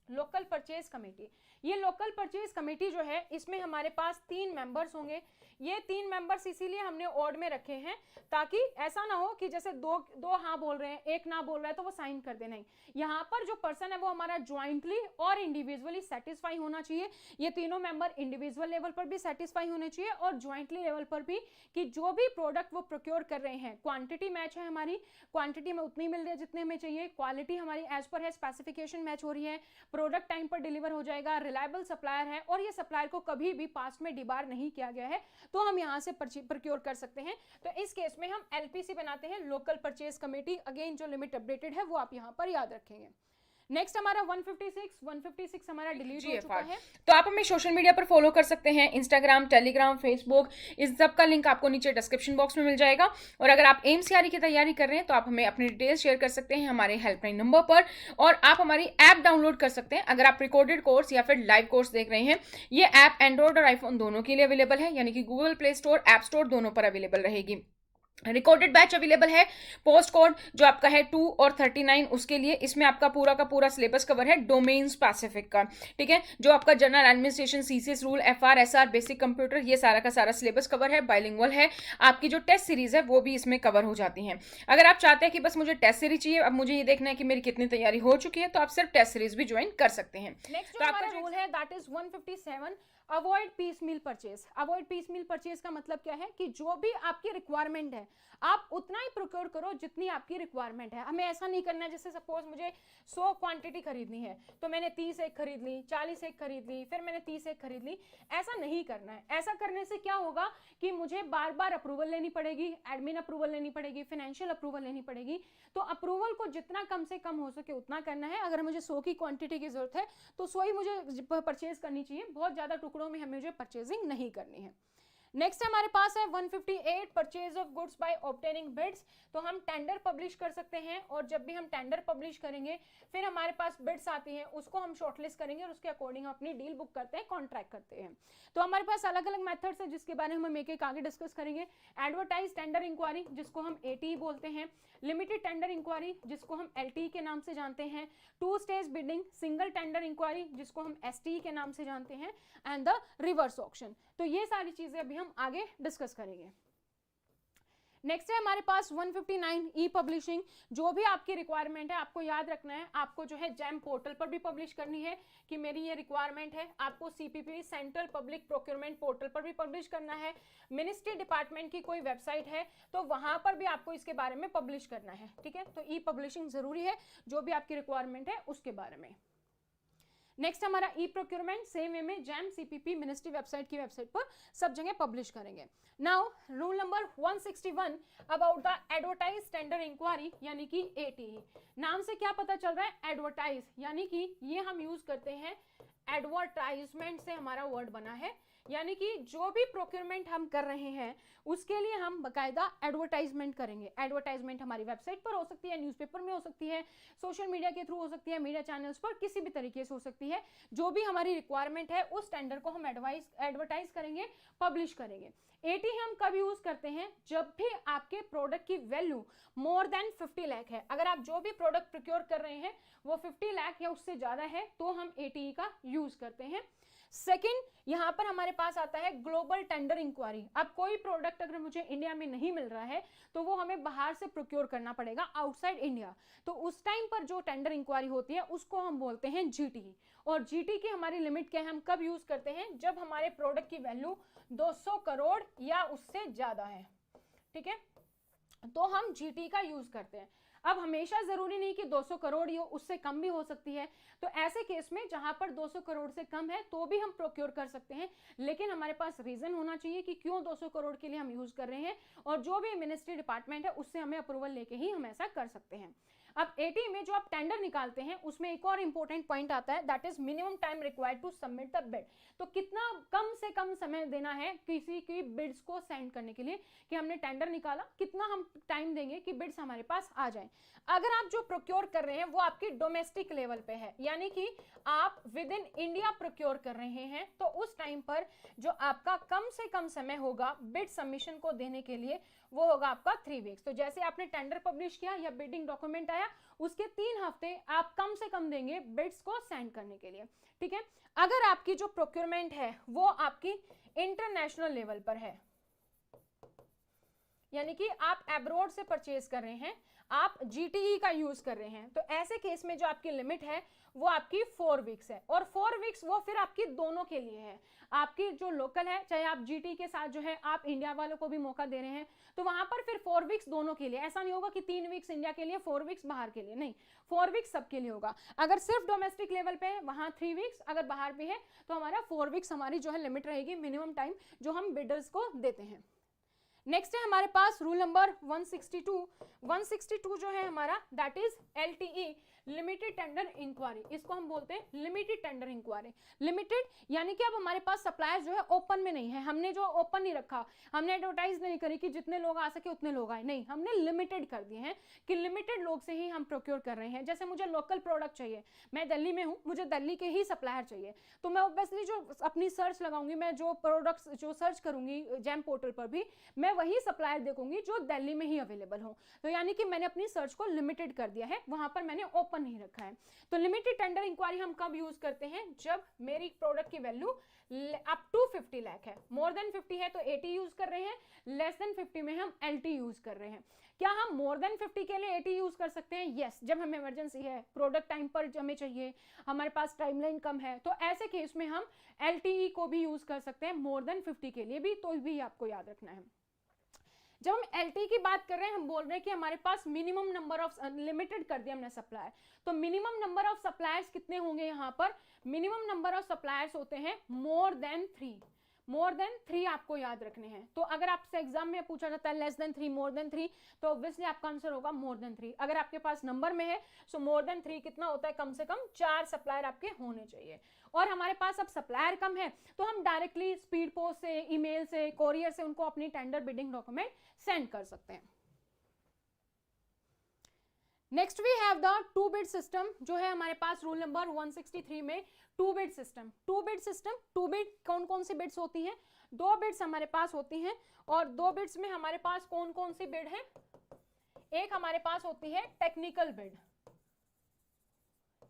Local purchase committee. ये लोकल परचेज कमेटी जो है इसमें हमारे पास 3 मेंबर्स होंगे। ये 3 मेंबर्स इसीलिए हमने ऑड में रखे हैं ताकि ऐसा ना हो कि जैसे दो हाँ बोल रहे हैं, एक ना बोल रहा है तो वो साइन कर दे। नहीं, यहाँ पर जो पर्सन है वो हमारा ज्वाइंटली और इंडिविजुअली सेटिस्फाई होना चाहिए। ये तीनों मेंबर इंडिविजुअल लेवल पर भी सेटिस्फाई होने चाहिए और ज्वाइंटली लेवल पर भी, कि जो भी प्रोडक्ट वो प्रोक्योर कर रहे हैं, क्वांटिटी मैच है, हमारी क्वांटिटी में उतनी मिल रही है जितने हमें चाहिए, क्वालिटी हमारी एज पर है, स्पेसिफिकेशन मैच हो रही है, प्रोडक्ट टाइम पर डिलीवर हो जाएगा, रिलायबल सप्लायर है और ये सप्लायर को कभी भी पास्ट में डिबार नहीं किया गया है, तो हम यहां से प्रोक्योर कर सकते हैं। तो इस केस में हम एलपीसी बनाते हैं, लोकल परचेज कमेटी। अगेन जो लिमिट अपडेटेड है वो आप यहां पर याद रखेंगे। नेक्स्ट हमारा 156 हमारा डिलीट हो चुका है। तो आप हमें सोशल मीडिया पर फॉलो कर सकते हैं, इंस्टाग्राम, टेलीग्राम, फेसबुक, इस सब का लिंक आपको नीचे डिस्क्रिप्शन बॉक्स में मिल जाएगा। और अगर आप एम्स सीआरई की तैयारी कर रहे हैं तो आप हमें अपनी डिटेल्स शेयर कर सकते हैं हमारे हेल्पलाइन नंबर पर, और आप हमारी ऐप डाउनलोड कर सकते हैं। अगर आप रिकॉर्डेड कोर्स या फिर लाइव कोर्स देख रहे हैं, ये ऐप एंड्रॉइड और आईफोन दोनों के लिए अवेलेबल है, यानी कि Google play store, app store दोनों पर अवेलेबल रहेगी। रिकॉर्डेड बैच अवेलेबल है, पोस्ट कोड जो आपका है 2 और 39 उसके लिए। इसमें आपका पूरा का पूरा सिलेबस कवर है डोमेन स्पेसिफिक का, ठीक है। जो आपका general administration, CCS rule, FR, SR, basic computer, ये सारा का सारा सिलेबस कवर है, बाइलिंगुअल है। आपकी जो टेस्ट सीरीज है वो भी इसमें कवर हो जाती है। अगर आप चाहते हैं कि बस मुझे टेस्ट सीरीज चाहिए, अब मुझे ये देखना है कि मेरी कितनी तैयारी हो चुकी है, तो आप सिर्फ टेस्ट सीरीज भी ज्वाइन कर सकते हैं। नेक्स्ट जो आपका रूल है that is 157, avoid piecemeal purchase. Avoid piecemeal purchase का मतलब क्या है कि जो भी आपकी रिक्वायरमेंट है आप उतना ही प्रोक्योर करो जितनी आपकी रिक्वायरमेंट है। हमें ऐसा नहीं करना है जैसे सपोज मुझे 100 क्वांटिटी खरीदनी है तो मैंने 30 एक खरीद ली, 40 एक खरीद ली, फिर मैंने 30 एक खरीद ली। ऐसा नहीं करना है। ऐसा करने से क्या होगा कि मुझे बार बार अप्रूवल लेनी पड़ेगी, एडमिन अप्रूवल लेनी पड़ेगी, फाइनेंशियल अप्रूवल लेनी पड़ेगी। तो अप्रूवल को जितना कम से कम हो सके उतना करना है। अगर मुझे 100 की क्वांटिटी की जरूरत है तो 100 ही मुझे परचेज करनी चाहिए, बहुत ज्यादा टुकड़ों में हमें मुझे परचेजिंग नहीं करनी है। नेक्स्ट हमारे पास है 158, purchase of goods by obtaining bids. तो हम टेंडर पब्लिश कर सकते हैं, और जब भी हम टेंडर पब्लिश करेंगे फिर हमारे पास बिड्स आती हैं, उसको हम शॉर्टलिस्ट करेंगे और उसके अकॉर्डिंग अपनी डील बुक करते हैं, कॉन्ट्रैक्ट करते हैं। तो हमारे पास अलग अलग मेथड्स है जिसके बारे में हम एक एक आगे डिस्कस करेंगे। एडवर्टाइज टेंडर इंक्वायरी जिसको हम एटी बोलते हैं, लिमिटेड टेंडर इंक्वायरी जिसको हम एलटी के नाम से जानते हैं, two stage bidding, single tender enquiry जिसको हम एसटी के नाम से जानते हैं, एंड द रिवर्स ऑक्शन। तो ये सारी चीजें अभी हम आगे डिस्कस करेंगे। नेक्स्ट है हमारे पास 159, ई पब्लिशिंग। जो भी आपकी रिक्वायरमेंट है आपको याद रखना है, आपको जो है जैम पोर्टल पर भी पब्लिश करनी है कि मेरी ये रिक्वायरमेंट है। आपको CPP, central public procurement portal पर भी पब्लिश करना है। मिनिस्ट्री डिपार्टमेंट की कोई वेबसाइट है तो वहां पर भी आपको इसके बारे में पब्लिश करना है, ठीक है। तो ई पब्लिशिंग जरूरी है जो भी आपकी रिक्वायरमेंट है उसके बारे में। नेक्स्ट हमारा ई प्रोक्योरमेंट, सेम वे में जैम, सीपीपी, मिनिस्ट्री वेबसाइट की वेबसाइट पर सब जगह पब्लिश करेंगे। Now rule number 161 about the advertise tender enquiry, यानी कि एटीई। नाम से क्या पता चल रहा है, एडवर्टाइज, यानी कि ये हम यूज करते हैं, एडवर्टाइजमेंट से हमारा वर्ड बना है, यानी कि जो भी प्रोक्योरमेंट हम कर रहे हैं उसके लिए हम बकायदा एडवर्टाइजमेंट करेंगे। एडवर्टाइजमेंट हमारी वेबसाइट पर हो सकती है, न्यूज़पेपर में हो सकती है, सोशल मीडिया के थ्रू हो सकती है, मीडिया चैनल्स पर, किसी भी तरीके से हो सकती है। जो भी हमारी रिक्वायरमेंट है उस टेंडर को हम एडवर्टाइज करेंगे, पब्लिश करेंगे। एटी हम कब यूज करते हैं, जब भी आपके प्रोडक्ट की वैल्यू मोर देन 50 लाख है। अगर आप जो भी प्रोडक्ट प्रोक्योर कर रहे हैं वो 50 लाख या उससे ज्यादा है तो हम एटीई का यूज करते हैं। सेकंड, यहां पर हमारे पास आता है ग्लोबल टेंडर इंक्वायरी। अब कोई प्रोडक्ट अगर मुझे इंडिया में नहीं मिल रहा है तो वो हमें बाहर से प्रोक्योर करना पड़ेगा, आउटसाइड इंडिया। तो उस टाइम पर जो टेंडर इंक्वायरी होती है उसको हम बोलते हैं जीटी। और जीटी की हमारी लिमिट क्या है, हम कब यूज करते हैं, जब हमारे प्रोडक्ट की वैल्यू 200 करोड़ या उससे ज्यादा है, ठीक है, तो हम जीटी का यूज करते हैं। अब हमेशा जरूरी नहीं कि 200 करोड़ ही हो, उससे कम भी हो सकती है। तो ऐसे केस में जहां पर 200 करोड़ से कम है तो भी हम प्रोक्योर कर सकते हैं, लेकिन हमारे पास रीजन होना चाहिए कि क्यों 200 करोड़ के लिए हम यूज कर रहे हैं, और जो भी मिनिस्ट्री डिपार्टमेंट है उससे हमें अप्रूवल लेके ही हम ऐसा कर सकते हैं। अब एटी में जो आप टेंडर निकालते हैं उसमें एक और इंपॉर्टेंट पॉइंट आता है, that is minimum time required to submit the bid. तो कितना कम से कम समय देना है किसी की बिड्स को सेंड करने के लिए, कि हमने टेंडर निकाला, कितना हम टाइम देंगे कि बिड्स हमारे पास आ जाए। अगर आप जो प्रोक्योर कर रहे हैं वो आपकी डोमेस्टिक लेवल पे है, यानी कि आप विद इन इंडिया प्रोक्योर कर रहे हैं, तो उस टाइम पर जो आपका कम से कम समय होगा बिड सबमिशन को देने के लिए वो होगा आपका 3 वीक्स। तो जैसे आपने टेंडर पब्लिश किया या बिडिंग डॉक्यूमेंट आया, उसके 3 हफ्ते आप कम से कम देंगे बिड्स को सेंड करने के लिए, ठीक है। अगर आपकी जो प्रोक्योरमेंट है वो आपकी इंटरनेशनल लेवल पर है, यानी कि आप एब्रोड से परचेज कर रहे हैं, आप जीटीई का यूज कर रहे हैं, तो ऐसे केस में जो आपकी लिमिट है वो आपकी 4 वीक्स है। और 4 वीक्स वो फिर आपकी दोनों के लिए है, आपकी जो लोकल है, चाहे आप जीटी के साथ जो है आप इंडिया वालों को भी मौका दे रहे हैं, तो वहां पर फिर 4 वीक्स दोनों के लिए। ऐसा नहीं होगा कि 3 वीक्स इंडिया के लिए, 4 वीक्स बाहर के लिए, नहीं, 4 वीक्स सबके लिए होगा। अगर सिर्फ डोमेस्टिक लेवल पे है वहां 3 वीक्स, अगर बाहर भी है तो हमारा 4 वीक्स हमारी जो है लिमिट रहेगी, मिनिमम टाइम जो हम बिडर्स को देते हैं। नेक्स्ट है हमारे पास रूल नंबर 162 जो है हमारा, that is LTE, limited tender enquiry, इसको हम बोलते हैं लिमिटेड टेंडर इंक्वायरी। लिमिटेड यानी कि अब हमारे पास सप्लायर जो है ओपन में नहीं है, हमने जो ओपन नहीं रखा, हमने एडवर्टाइज नहीं करी कि जितने लोग आ सके उतने लोग आए, नहीं, हमने लिमिटेड कर दिए हैं कि लिमिटेड लोग से ही हम प्रोक्योर कर रहे हैं। जैसे मुझे लोकल प्रोडक्ट चाहिए, मैं दिल्ली में हूँ, मुझे दिल्ली के ही सप्लायर चाहिए, तो मैं ऑब्वियसली जो अपनी सर्च लगाऊंगी, मैं जो प्रोडक्ट्स जो सर्च करूंगी जेम पोर्टल पर भी, मैं वही सप्लायर देखूंगी जो दिल्ली में ही अवेलेबल हो। तो यानी कि मैंने अपनी सर्च को लिमिटेड कर दिया है, वहां पर मैंने ओपन नहीं रखा है। तो लिमिटेड टेंडर इंक्वायरी हम कब यूज करते हैं, जब मेरी प्रोडक्ट की वैल्यू अप टू 50 लाख है, मोर देन 50 है तो 80 यूज कर रहे हैं, लेस देन 50 में हम LT यूज कर रहे हैं। क्या हम मोर देन 50 के लिए 80 यूज कर सकते हैं? यस, जब हमें इमरजेंसी है, प्रोडक्ट टाइम पर हमें चाहिए, हमारे पास टाइमलाइन कम है, तो ऐसे केस में हम LTE को भी यूज कर सकते हैं मोर देन 50 के लिए भी, तो भी आपको याद रखना है। जब हम LTE की बात कर रहे हैं, हम बोल रहे हैं कि हमारे पास मिनिमम नंबर ऑफ, लिमिटेड कर दिया हमने सप्लायर, तो मिनिमम नंबर ऑफ सप्लायर्स कितने होंगे यहाँ पर? मिनिमम नंबर ऑफ सप्लायर्स होते हैं मोर देन 3, मोर देन 3 आपको याद रखने हैं। तो अगर आपसे एग्जाम में पूछा जाता है लेस देन 3, मोर देन 3, तो ऑब्वियसली आपका आंसर होगा मोर देन 3। अगर आपके पास नंबर में है सो मोर देन 3 कितना होता है? कम से कम 4 सप्लायर आपके होने चाहिए। और हमारे पास अब सप्लायर कम है तो हम डायरेक्टली स्पीड पोस्ट से, ईमेल से, कोरियर से उनको अपनी टेंडर बिडिंग डॉक्यूमेंट सेंड कर सकते हैं। Next we have the two bid system, जो है हमारे पास रूल नंबर 163 में two bid system. Two bid system, two bid कौन कौन सी बिड्स होती हैं? 2 बिड्स हमारे पास होती हैं, और 2 बिड्स में हमारे पास कौन कौन सी बिड है? एक हमारे पास होती है टेक्निकल बिड।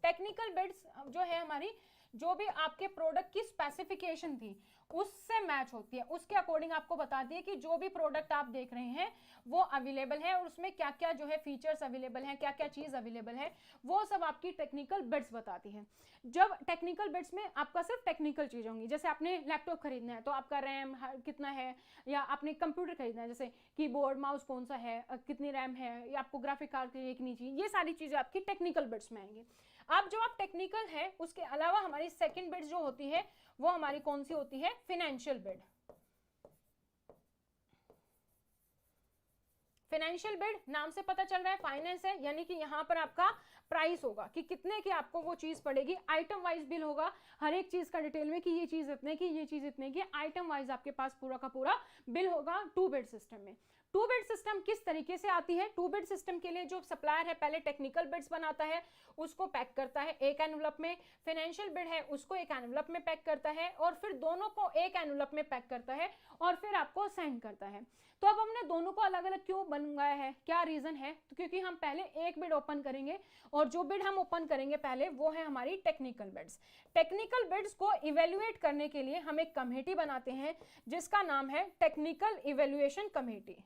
टेक्निकल बिड्स जो है हमारी, जो भी आपके प्रोडक्ट की स्पेसिफिकेशन थी उससे मैच होती है, उसके अकॉर्डिंग आपको बता दिए कि जो भी प्रोडक्ट आप देख रहे हैं वो अवेलेबल है और उसमें क्या क्या जो है फीचर्स अवेलेबल हैं, क्या क्या चीज अवेलेबल है, वो सब आपकी टेक्निकल बिड्स बताती हैं। जब टेक्निकल बिड्स में आपका सिर्फ टेक्निकल चीज होंगी, जैसे आपने लैपटॉप खरीदना है तो आपका रैम कितना है, या आपने कंप्यूटर खरीदना है जैसे कीबोर्ड माउस कौन सा है, कितनी रैम है, या आपको ग्राफिक कार्ड कितनी चाहिए, ये सारी चीजें आपकी टेक्निकल बिड्स में आएंगी। अब जो आप टेक्निकल है उसके अलावा हमारी सेकंड बिड जो होती है वो हमारी कौन सी होती है? Financial bid. फाइनेंशियल बिड नाम से पता चल रहा है फाइनेंस है, यानी कि यहां पर आपका प्राइस होगा कि कितने की आपको वो चीज पड़ेगी, आइटम वाइज बिल होगा हर एक चीज का डिटेल में कि ये चीज इतने की, ये चीज इतने की, आइटम वाइज आपके पास पूरा का पूरा बिल होगा टू बिड सिस्टम में। टू बिड सिस्टम किस तरीके से आती है? टू बिड सिस्टम के लिए जो सप्लायर है पहले टेक्निकल बिड्स बनाता है, उसको पैक करता है एक एनवलप में, फाइनेंशियल बिड है उसको एक एनवलप में पैक करता है, और फिर दोनों को एक एनवलप में पैक करता है और फिर आपको सेंड करता है। तो अब हमने दोनों को अलग अलग क्यों बनवाया है, क्या रीजन है? तो क्योंकि हम पहले एक बिड ओपन करेंगे और जो बिड हम ओपन करेंगे पहले वो है हमारी टेक्निकल बिड्स। टेक्निकल बिड्स को इवेल्युएट करने के लिए हम एक कमेटी बनाते हैं जिसका नाम है technical evaluation committee.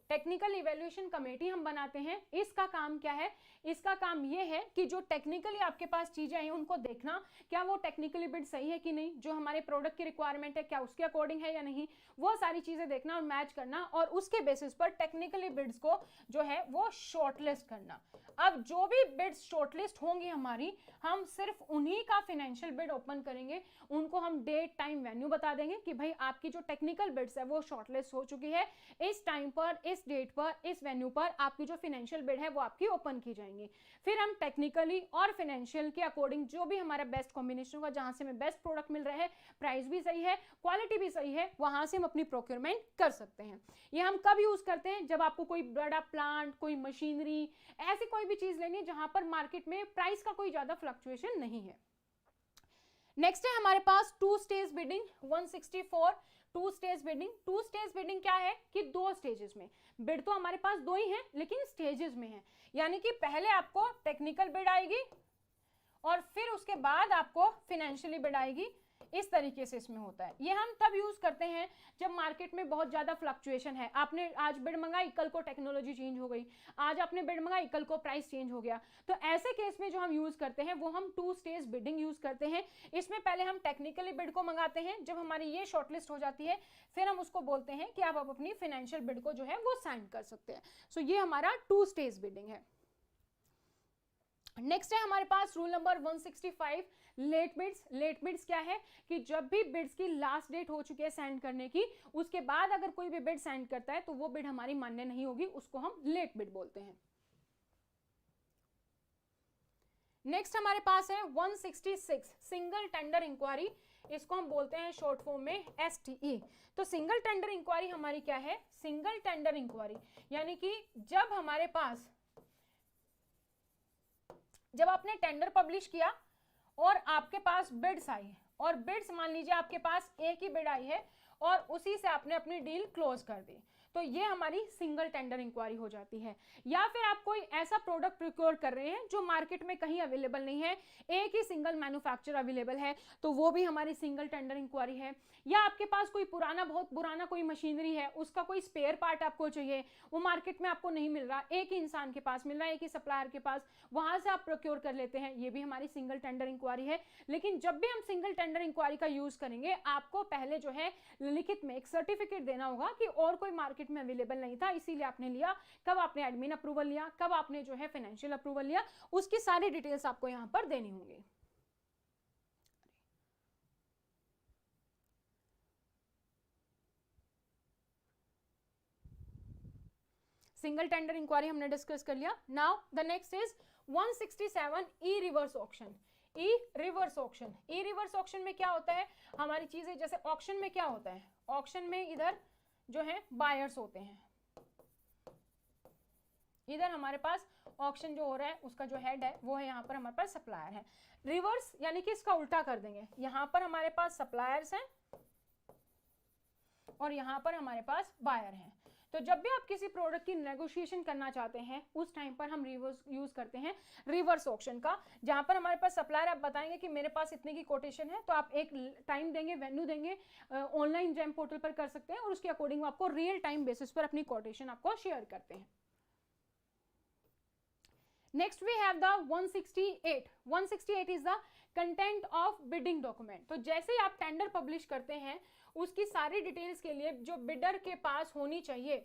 Technical evaluation committee हम बनाते हैं। इसका काम क्या है? इसका काम ये है कि जो टेक्निकली आपके पास चीजें आई उनको देखना, क्या वो टेक्निकली बिड सही है कि नहीं, जो हमारे प्रोडक्ट की रिक्वायरमेंट है क्या उसके अकॉर्डिंग है या नहीं, वो सारी चीजें देखना और मैच करना, और उसके बेसिस पर टेक्निकली बिड्स को जो है वो शॉर्टलिस्ट करना। अब जो भी बिड्स शॉर्टलिस्ट होंगी हमारी, हम सिर्फ उन्हीं का फाइनेंशियल बिड ओपन करेंगे, उनको हम डेट टाइम वेन्यू बता देंगे कि भाई आपकी जो टेक्निकल बिड्स है वो शॉर्टलिस्ट हो चुकी है, इस टाइम पर, इस डेट पर, इस वेन्यू पर आपकी जो फाइनेंशियल बिड है वो आपकी ओपन की जाएंगी। फिर हम टेक्निकली और फाइनेंशियल के अकॉर्डिंग जो भी हमारा बेस्ट कॉम्बिनेशन होगा, जहां से हमें बेस्ट प्रोडक्ट मिल रहा है, प्राइस भी सही है, क्वालिटी भी सही है, वहां से हम अपनी प्रोक्योरमेंट कर सकते हैं। ये हम कब यूज करते हैं? जब आपको कोई बड़ा प्लांट, कोई मशीनरी, ऐसी कोई भी चीज लेनी है जहां पर मार्केट में प्राइस का कोई ज्यादा फ्लक्चुएशन नहीं है। नेक्स्ट है हमारे पास two stage bidding 164। Two stage bidding, two stage bidding क्या है कि 2 स्टेजेस में बिड, तो हमारे पास 2 ही हैं लेकिन स्टेजेस में है, यानी कि पहले आपको टेक्निकल बिड आएगी और फिर उसके बाद आपको फाइनेंशियली बिड आएगी। इस तरीके से इसमें होता है। ये हम तब यूज करते हैं जब मार्केट में बहुत ज्यादा फ्लक्चुएशन है। आपने आज बिड मंगाई, कल को टेक्नोलॉजी चेंज हो गई, आज आपने बिड मंगाई, कल को प्राइस चेंज हो गया, तो ऐसे केस में जो हम यूज करते हैं वो हम टू स्टेज बिडिंग यूज करते हैं। इसमें पहले हम टेक्निकली बिड को मंगाते हैं, जब हमारी ये शॉर्टलिस्ट हो जाती है फिर हम उसको बोलते हैं कि आप अपनी फाइनेंशियल बिड को जो है वो साइन कर सकते हैं। सो ये हमारा टू स्टेज बिडिंग है। नेक्स्ट है हमारे पास rule number 165, late bids. Late bids क्या है कि जब भी बिड्स की लास्ट डेट हो चुकी है सेंड करने की, उसके बाद अगर कोई भी बिड सेंड करता है तो वो बिड हमारी मान्य नहीं होगी, उसको हम लेट बिड बोलते हैं। नेक्स्ट हमारे पास है 166, सिंगल टेंडर इंक्वायरी, इसको हम बोलते हैं शॉर्ट फॉर्म में STE। तो सिंगल टेंडर इंक्वायरी हमारी क्या है, सिंगल टेंडर इंक्वायरी यानी कि जब हमारे पास, जब आपने टेंडर पब्लिश किया और आपके पास बिड्स आई और बिड्स मान लीजिए आपके पास एक ही बिड आई है और उसी से आपने अपनी डील क्लोज कर दी, तो ये हमारी सिंगल टेंडर इंक्वायरी हो जाती है। या फिर आप कोई ऐसा प्रोडक्ट प्रोक्योर कर रहे हैं जो मार्केट में कहीं अवेलेबल नहीं है, एक ही सिंगल मैन्युफैक्चर अवेलेबल है, तो वो भी हमारी सिंगल टेंडर इंक्वायरी है। या आपके पास कोई पुराना, बहुत पुराना कोई मशीनरी है, उसका कोई स्पेयर पार्ट आपको चाहिए, वो मार्केट में आपको नहीं मिल रहा, एक ही इंसान के पास मिल रहा है, एक ही सप्लायर के पास, वहां से आप प्रोक्योर कर लेते हैं, ये भी हमारी सिंगल टेंडर इंक्वायरी है। लेकिन जब भी हम सिंगल टेंडर इंक्वायरी का यूज करेंगे, आपको पहले जो है लिखित में एक सर्टिफिकेट देना होगा कि और कोई मार्केट में अवेलेबल नहीं था, इसीलिए आपने लिया। कब आपने एडमिन अप्रूवल लिया, कब आपने जो है फाइनेंशियल अप्रूवल लिया, उसकी सारी डिटेल्स आपको यहां पर देनी होंगी। सिंगल टेंडर इंक्वायरी हमने डिस्कस कर लिया। Now the next is 167, E reverse auction. E reverse auction, E reverse auction में क्या होता है, हमारी चीजें जैसे ऑक्शन में क्या होता है, ऑक्शन में इधर जो है बायर्स होते हैं, इधर हमारे पास ऑक्शन जो हो रहा है उसका जो हेड है वो है, यहाँ पर हमारे पास सप्लायर है। रिवर्स यानी कि इसका उल्टा कर देंगे, यहाँ पर हमारे पास सप्लायर्स हैं और यहाँ पर हमारे पास बायर हैं। तो जब भी आप किसी प्रोडक्ट की नेगोशिएशन करना चाहते हैं उस टाइम पर हम रिवर्स यूज करते हैं रिवर्स ऑक्शन का, जहां पर हमारे पास सप्लायर आप बताएंगे कि मेरे पास इतने की कोटेशन है, तो आप एक टाइम देंगे, वेन्यू देंगे, ऑनलाइन जेम पोर्टल पर कर सकते हैं और उसके अकॉर्डिंग आपको रियल टाइम बेसिस पर अपनी कोटेशन आपको शेयर करते हैं। Next we have the 168। 168 is the content of bidding document. तो जैसे ही आप टेंडर पब्लिश करते हैं उसकी सारी डिटेल्स के लिए जो बिडर के पास होनी चाहिए,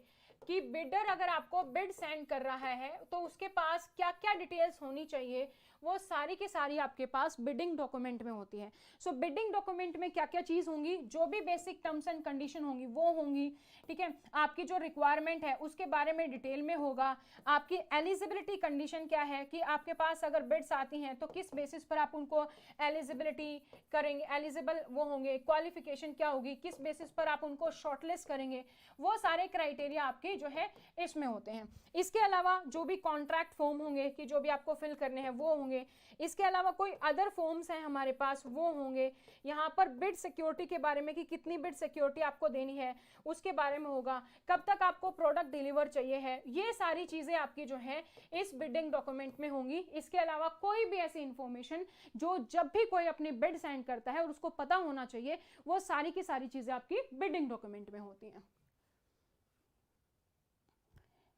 कि बिडर अगर आपको बिड सेंड कर रहा है तो उसके पास क्या क्या डिटेल्स होनी चाहिए, वो सारी की सारी आपके पास बिडिंग डॉक्यूमेंट में होती है। सो बिडिंग डॉक्यूमेंट में क्या क्या चीज होंगी, जो भी बेसिक टर्म्स एंड कंडीशन होंगी वो होंगी, ठीक है। आपकी जो रिक्वायरमेंट है उसके बारे में डिटेल में होगा। आपकी एलिजिबिलिटी कंडीशन क्या है, कि आपके पास अगर बिड्स आती हैं तो किस बेसिस पर आप उनको एलिजिबिलिटी करेंगे, एलिजिबल वो होंगे, क्वालिफिकेशन क्या होगी, किस बेसिस पर आप उनको शॉर्टलिस्ट करेंगे, वो सारे क्राइटेरिया आपके जो है इसमें होते हैं। इसके अलावा जो भी कॉन्ट्रैक्ट फॉर्म होंगे कि जो भी आपको फिल करने हैं वो होंगे। इसके अलावा कोई अदर फॉर्म्स हैं हमारे पास वो होंगे। यहाँ पर बिड सिक्योरिटी के बारे में कि कितनी बिड सिक्योरिटी आपको देनी है उसके बारे में होगा, कब तक आपको प्रोडक्ट डिलीवर चाहिए है, ये सारी चीजें आपकी जो है इस बिडिंग डॉक्यूमेंट में होंगी। इसके अलावा कोई भी ऐसी इंफॉर्मेशन जो जब भी कोई अपनी बिड सेंड करता है और उसको पता होना चाहिए, वो सारी की सारी चीजें आपकी बिडिंग डॉक्यूमेंट में होती हैं।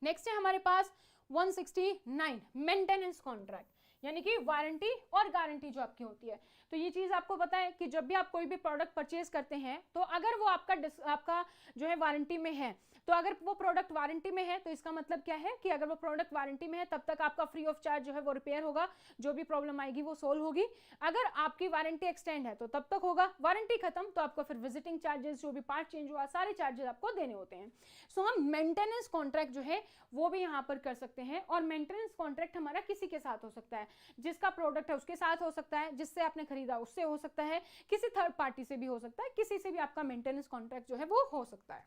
नेक्स्ट है हमारे पास 169, मेंटेनेंस कॉन्ट्रैक्ट, यानी कि वारंटी और गारंटी जो आपकी होती है। तो ये चीज आपको पता है कि जब भी आप कोई भी प्रोडक्ट परचेज करते हैं तो अगर वो आपका जो है वारंटी में है, तो अगर वो प्रोडक्ट वारंटी में है तो इसका मतलब क्या है कि अगर वो प्रोडक्ट वारंटी में है तब तक आपका फ्री ऑफ चार्ज जो है वो रिपेयर होगा, जो भी प्रॉब्लम आएगी वो सोल्व होगी। अगर आपकी वारंटी एक्सटेंड है तो तब तक होगा, वारंटी खत्म तो आपको फिर विजिटिंग चार्जेस, जो भी पार्ट चेंज हुआ, सारे चार्जेस आपको देने होते हैं। सो हम मेंटेनेंस कॉन्ट्रैक्ट जो है वो भी यहाँ पर कर सकते हैं। और मेंटेनेंस कॉन्ट्रैक्ट हमारा किसी के साथ हो सकता है, जिसका प्रोडक्ट है उसके साथ हो सकता है, जिससे आपने खरीदा उससे हो सकता है, किसी थर्ड पार्टी से भी हो सकता है, किसी से भी आपका मेंटेनेंस कॉन्ट्रैक्ट जो है वो हो सकता है।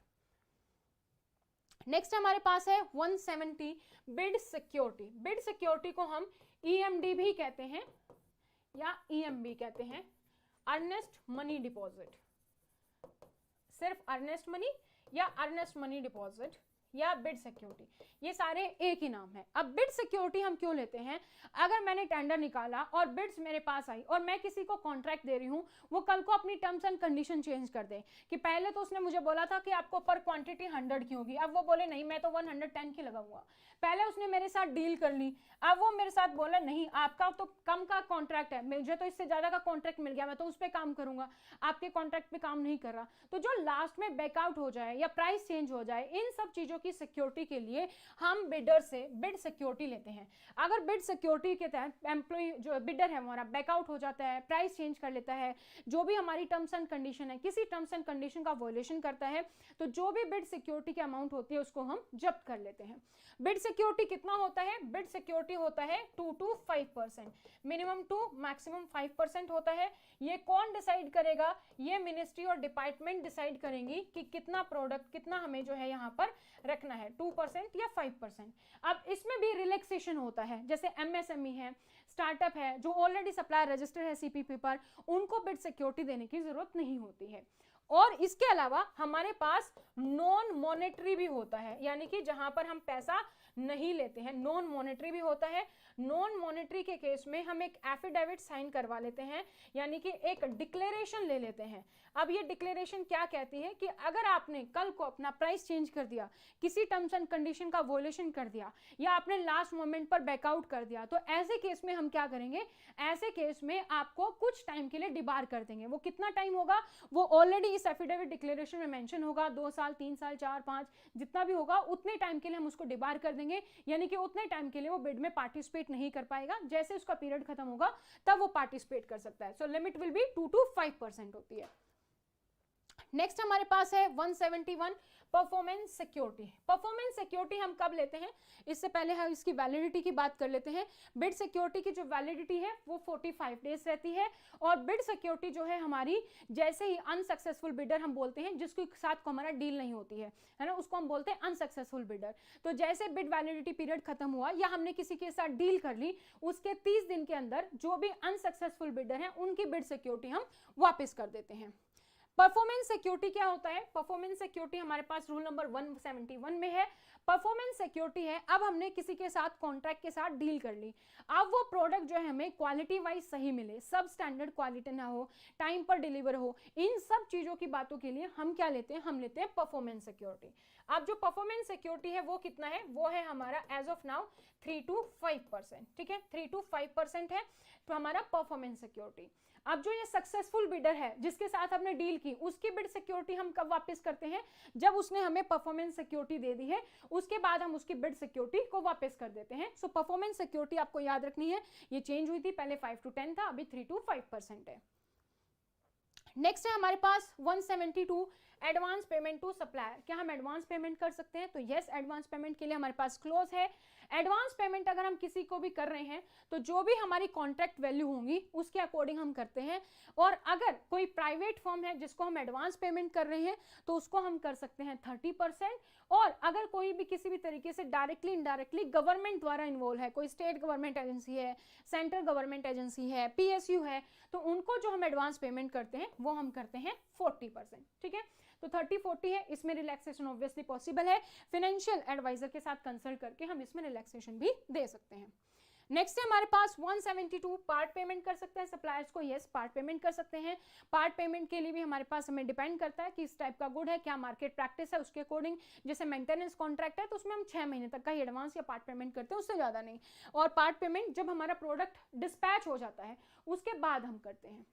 नेक्स्ट हमारे पास है 170, बिड सिक्योरिटी। बिड सिक्योरिटी को हम EMD भी कहते हैं या EMB कहते हैं, अर्नेस्ट मनी डिपॉजिट। सिर्फ अर्नेस्ट मनी या अर्नेस्ट मनी डिपॉजिट या बिड सिक्योरिटी, ये सारे एक ही नाम है। अब बिड सिक्योरिटी हम क्यों लेते हैं, अगर मैंने टेंडर निकाला और बिड्स मेरे पास आई और मैं किसी को कॉन्ट्रैक्ट दे रही हूं, वो कल को अपनी टर्म्स एंड कंडीशन चेंज कर दे, कि पहले तो उसने मुझे बोला था कि आपको पर क्वांटिटी 100 की होगी, अब वो बोले नहीं मैं तो 110 की लगाऊंगा। पहले उसने मेरे साथ डील कर ली, अब वो मेरे साथ बोला नहीं आपका तो कम का कॉन्ट्रैक्ट है, मुझे तो इससे ज्यादा का कॉन्ट्रैक्ट मिल गया, मैं तो उस पर काम करूंगा, आपके कॉन्ट्रैक्ट पे काम नहीं कर रहा। तो जो लास्ट में बैकआउट हो जाए या प्राइस चेंज हो जाए, इन सब चीजों चीजों की सिक्योरिटी के लिए हम बिडर से बिड सिक्योरिटी लेते हैं। अगर बिड सिक्योरिटी के तहत एम्प्लॉय जो बिडर है हमारा बैकआउट हो जाता है, प्राइस चेंज कर लेता है, जो भी हमारी टर्म्स एंड कंडीशन है, किसी टर्म्स एंड कंडीशन का वॉयलेशन करता है, तो जो भी बिड सिक्योरिटी की अमाउंट होती है उसको हम जब्त कर लेते हैं। बिड सिक्योरिटी कितना होता है? बिड सिक्योरिटी होता है 2 to 5%, मिनिमम 2 मैक्सिमम 5% होता है। ये कौन डिसाइड करेगा? ये मिनिस्ट्री और डिपार्टमेंट डिसाइड करेंगी कि कितना प्रोडक्ट, कितना हमें जो है यहाँ पर रखना है, 2% या 5%। अब इसमें भी रिलैक्सेशन होता है, जैसे एमएसएमई है, स्टार्टअप है, जो ऑलरेडी सप्लायर रजिस्टर है सीपीपी पर, उनको बिड सिक्योरिटी देने की जरूरत नहीं होती है। और इसके अलावा हमारे पास नॉन मॉनेटरी भी होता है, यानी कि जहां पर हम पैसा नहीं लेते हैं, नॉन मॉनेटरी भी होता है। नॉन मॉनेटरी के केस में हम एक एफिडेविट साइन करवा लेते हैं, यानी कि एक डिक्लेरेशन ले लेते हैं। अब ये डिक्लेरेशन क्या कहती है कि अगर आपने कल को अपना प्राइस चेंज कर दिया, किसी टर्म्स एंड कंडीशन का वॉयलेशन कर दिया, या आपने लास्ट मोमेंट पर बैकआउट कर दिया, तो ऐसे केस में हम क्या करेंगे? ऐसे केस में आपको कुछ टाइम के लिए डिबार कर देंगे। वो कितना टाइम होगा वो ऑलरेडी इस एफिडेविट डिक्लेरेशन में मेंशन होगा, 2 साल, 3 साल, 4, 5, जितना भी होगा उतने टाइम के लिए हम उसको डिबार कर देंगे, यानी कि उतने टाइम के लिए वो बिड में पार्टिसिपेट नहीं कर पाएगा। जैसे उसका पीरियड खत्म होगा तब वो पार्टिसिपेट कर सकता है। So limit will be 2 to 5% होती है। नेक्स्ट हमारे पास है 171 परफॉर्मेंस सिक्योरिटी। परफॉर्मेंस सिक्योरिटी हम कब लेते हैं? इससे पहले हम इसकी वैलिडिटी की बात कर लेते हैं। बिड सिक्योरिटी की जो वैलिडिटी है वो 45 डेज रहती है। और बिड सिक्योरिटी जो है हमारी, जैसे ही अनसक्सेसफुल बिडर हम बोलते हैं, जिसके साथ को हमारा डील नहीं होती है ना, उसको हम बोलते हैं अनसक्सेसफुल बिडर। तो जैसे बिड वैलिडिटी पीरियड खत्म हुआ या हमने किसी के साथ डील कर ली, उसके 30 दिन के अंदर जो भी अनसक्सेसफुल बिडर हैं उनकी बिड सिक्योरिटी हम वापस कर देते हैं। परफॉर्मेंस सिक्योरिटी क्या होता है? परफॉर्मेंस सिक्योरिटी हमारे पास रूल नंबर 171 में है। परफॉर्मेंस सिक्योरिटी है, अब हमने किसी के साथ कॉन्ट्रैक्ट के साथ डील कर ली, अब वो प्रोडक्ट जो है हमें क्वालिटी वाइज सही मिले, सब स्टैंडर्ड क्वालिटी ना हो, टाइम पर डिलीवर हो, इन सब चीजों की बातों के लिए हम क्या लेते हैं? हम लेते हैं परफॉर्मेंस सिक्योरिटी। अब जो परफॉर्मेंस सिक्योरिटी है वो कितना है? वो है हमारा एज ऑफ नाउ 3 to 5%। ठीक है, 3 to 5% है तो हमारा परफॉर्मेंस सिक्योरिटी। अब जो ये सक्सेसफुल बिडर है जिसके साथ हमने डील की, उसकी बिड सिक्योरिटी हम कब वापस करते हैं? जब उसने हमें परफॉर्मेंस सिक्योरिटी दे दी है, उसके बाद हम उसकी बिड सिक्योरिटी को वापस कर देते हैं। सो परफॉर्मेंस सिक्योरिटी आपको याद रखनी है, ये चेंज हुई थी, पहले 5 to 10 था, अभी 3 to 5% है। नेक्स्ट है हमारे पास 172 एडवांस पेमेंट टू सप्लायर। क्या हम एडवांस पेमेंट कर सकते हैं? तो यस, एडवांस पेमेंट के लिए हमारे पास क्लोज है। एडवांस पेमेंट अगर हम किसी को भी कर रहे हैं तो जो भी हमारी कॉन्ट्रैक्ट वैल्यू होंगी उसके अकॉर्डिंग हम करते हैं। और अगर कोई प्राइवेट फर्म है जिसको हम एडवांस पेमेंट कर रहे हैं तो उसको हम कर सकते हैं 30%। और अगर कोई भी किसी भी तरीके से डायरेक्टली इनडायरेक्टली गवर्नमेंट द्वारा इन्वॉल्व है, कोई स्टेट गवर्नमेंट एजेंसी है, सेंट्रल गवर्नमेंट एजेंसी है, पीएसयू है, तो उनको जो हम एडवांस पेमेंट करते हैं वो हम करते हैं 40%। ठीक है, तो 30-40 है, इसमें रिलैक्सेशन ऑब्वियसली पॉसिबल है। फाइनेंशियल एडवाइजर के साथ कंसल्ट करके हम इसमें रिलैक्सेशन भी दे सकते हैं। नेक्स्ट है हमारे पास 172 पार्ट पेमेंट कर सकते हैं सप्लायर्स को। यस, पार्ट पेमेंट कर सकते हैं। पार्ट पेमेंट के लिए भी हमारे पास हमें डिपेंड करता है कि इस टाइप का गुड है, क्या मार्केट प्रैक्टिस है, उसके अकॉर्डिंग। जैसे मेंटेनेंस कॉन्ट्रैक्ट है तो उसमें हम 6 महीने तक का ही एडवांस या पार्ट पेमेंट करते हैं, उससे ज़्यादा नहीं। और पार्ट पेमेंट जब हमारा प्रोडक्ट डिस्पैच हो जाता है उसके बाद हम करते हैं।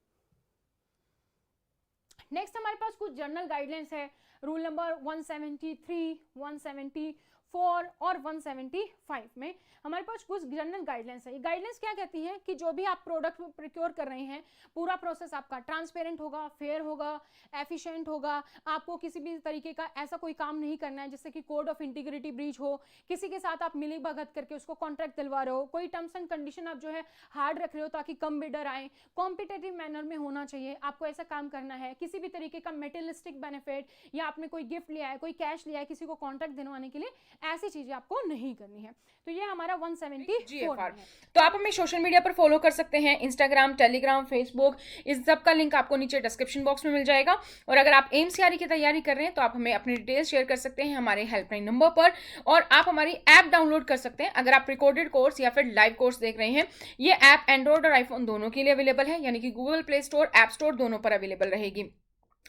नेक्स्ट हमारे पास कुछ जर्नल गाइडलाइंस है, रूल नंबर 173, 174 और 175 में हमारे पास कुछ जनरल गाइडलाइंस है। ये गाइडलाइंस क्या कहती हैं कि जो भी आप प्रोडक्ट प्रोक्योर कर रहे हैं, पूरा प्रोसेस आपका ट्रांसपेरेंट होगा, फेयर होगा, एफिशिएंट होगा। आपको किसी भी तरीके का ऐसा कोई काम नहीं करना है जिससे कि कोड ऑफ इंटीग्रिटी ब्रीच हो, किसी के साथ आप मिली भगत करके उसको कॉन्ट्रैक्ट दिलवा रहे हो, कोई टर्म्स एंड कंडीशन आप जो है हार्ड रख रहे हो ताकि कम बिडर आए, कॉम्पिटेटिव मैनर में होना चाहिए, आपको ऐसा काम करना है। किसी भी तरीके का मेटेरियलिस्टिक बेनिफिट या आपने कोई गिफ्ट लिया है, कोई कैश लिया है किसी को कॉन्ट्रैक्ट दिलवाने के लिए, ऐसी चीजें आपको नहीं करनी है। तो ये हमारा 174 है। तो आप हमें सोशल मीडिया पर फॉलो कर सकते हैं, इंस्टाग्राम, टेलीग्राम, फेसबुक, इस सब का लिंक आपको नीचे डिस्क्रिप्शन बॉक्स में मिल जाएगा। और अगर आप एमसीआरई की तैयारी कर रहे हैं तो आप हमें अपनी डिटेल्स शेयर कर सकते हैं हमारे हेल्पलाइन नंबर पर। और आप हमारी ऐप डाउनलोड कर सकते हैं अगर आप रिकॉर्डेड कोर्स या फिर लाइव कोर्स देख रहे हैं। ये ऐप एंड्रॉइड और आईफोन दोनों के लिए अवेलेबल है, यानी कि Google play store, app store दोनों पर अवेलेबल रहेगी।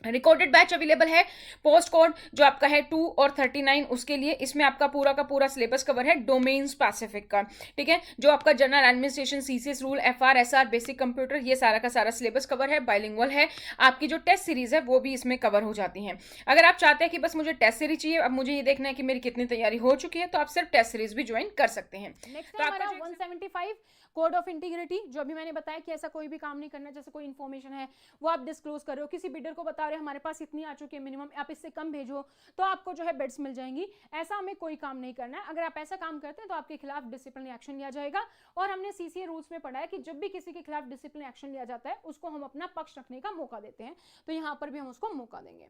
रिकॉर्डेड बैच अवेलेबल है। पोस्ट कोड जो आपका है 2 और 39, उसके लिए इसमें आपका पूरा का पूरा सिलेबस कवर है डोमेन स्पेसिफिक का, ठीक है। जो आपका general administration, CCS rule, FR, SR, basic computer, ये सारा का सारा सिलेबस कवर है। बाइलिंगुअल है। आपकी जो टेस्ट सीरीज है वो भी इसमें कवर हो जाती है। अगर आप चाहते हैं कि बस मुझे टेस्ट सीरीज चाहिए, अब मुझे ये देखना है कि मेरी कितनी तैयारी हो चुकी है, तो आप सिर्फ टेस्ट सीरीज भी ज्वाइन कर सकते हैं। नेक्स्ट है हमारा 175 कोड ऑफ इंटीग्रिटी। जो अभी मैंने बताया कि ऐसा कोई भी काम नहीं करना, जैसे कोई इन्फॉर्मेशन है वो आप डिस्क्लोज कर रहे हो, किसी बिडर को बता रहे हो हमारे पास इतनी आ चुकी है मिनिमम, आप इससे कम भेजो तो आपको जो है बिड्स मिल जाएंगी, ऐसा हमें कोई काम नहीं करना है। अगर आप ऐसा काम करते हैं तो आपके खिलाफ डिसिप्लिनरी एक्शन लिया जाएगा। और हमने सीसीए रूल्स में पढ़ा है कि जब भी किसी के खिलाफ डिसिप्लिनरी एक्शन लिया जाता है उसको हम अपना पक्ष रखने का मौका देते हैं, तो यहाँ पर भी हम उसको मौका देंगे।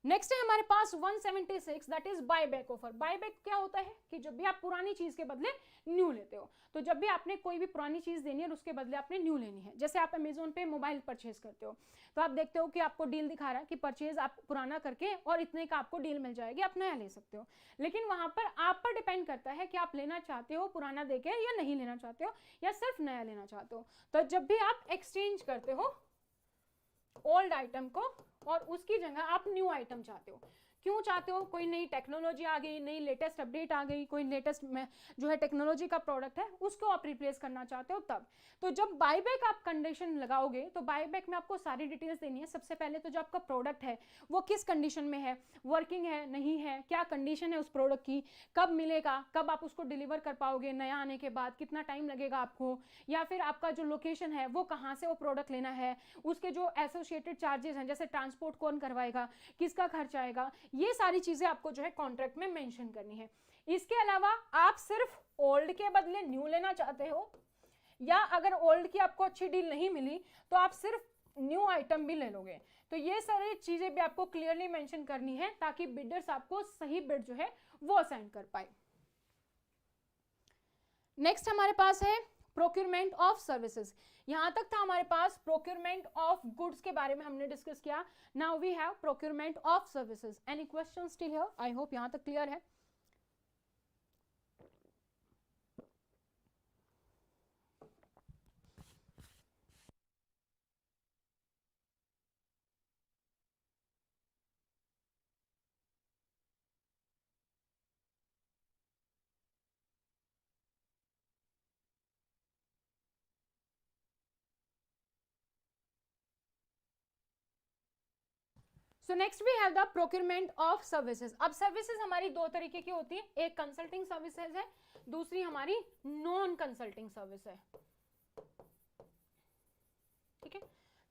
नेक्स्ट है हमारे पास 176, that is buyback offer. Buyback क्या होता है कि जब भी आप पुरानी चीज के बदले न्यू लेते हो, तो जब भी आपने कोई भी पुरानी चीज देनी है और उसके बदले आपने न्यू लेनी है, जैसे आप अमेजोन पे मोबाइल परचेज करते हो तो आप देखते हो कि आपको डील दिखा रहा है कि परचेज आप पुराना करके और इतने का आपको डील मिल जाएगी, आप नया ले सकते हो। लेकिन वहां पर आप पर डिपेंड करता है कि आप लेना चाहते हो पुराना देके या नहीं लेना चाहते हो, या सिर्फ नया लेना चाहते हो। तो जब भी आप एक्सचेंज करते हो ओल्ड आइटम को और उसकी जगह आप न्यू आइटम चाहते हो, क्यों चाहते हो? कोई नई टेक्नोलॉजी आ गई, नई लेटेस्ट अपडेट आ गई, कोई लेटेस्ट जो है टेक्नोलॉजी का प्रोडक्ट है उसको आप रिप्लेस करना चाहते हो तब। तो जब बायबैक आप कंडीशन लगाओगे तो बायबैक में आपको सारी डिटेल्स देनी है। सबसे पहले तो जो आपका प्रोडक्ट है वो किस कंडीशन में है, वर्किंग है नहीं है, क्या कंडीशन है उस प्रोडक्ट की, कब मिलेगा, कब आप उसको डिलीवर कर पाओगे नया आने के बाद, कितना टाइम लगेगा आपको, या फिर आपका जो लोकेशन है वो कहाँ से वो प्रोडक्ट लेना है, उसके जो एसोसिएटेड चार्जेस हैं जैसे ट्रांसपोर्ट कौन करवाएगा, किसका खर्च आएगा, ये सारी चीजें आपको जो है कॉन्ट्रैक्ट में मेंशन करनी है। इसके अलावा आप सिर्फ ओल्ड के बदले न्यू लेना चाहते हो, या अगर ओल्ड की आपको अच्छी डील नहीं मिली तो आप सिर्फ न्यू आइटम भी ले लोगे। तो ये सारी चीजें भी आपको क्लियरली मेंशन करनी है ताकि बिडर्स आपको सही बिड जो है वो असाइन कर पाए। नेक्स्ट हमारे पास है प्रोक्योरमेंट ऑफ सर्विसेज। यहां तक था हमारे पास प्रोक्योरमेंट ऑफ गुड्स के बारे में हमने डिस्कस किया। Now we have procurement of services. Any question still here? I hope यहां तक क्लियर है। So next we have the procurement of services. अब सर्विसेज हमारी दो तरीके की होती है, एक कंसल्टिंग सर्विसेज है, दूसरी हमारी नॉन कंसल्टिंग सर्विस है, ठीक है,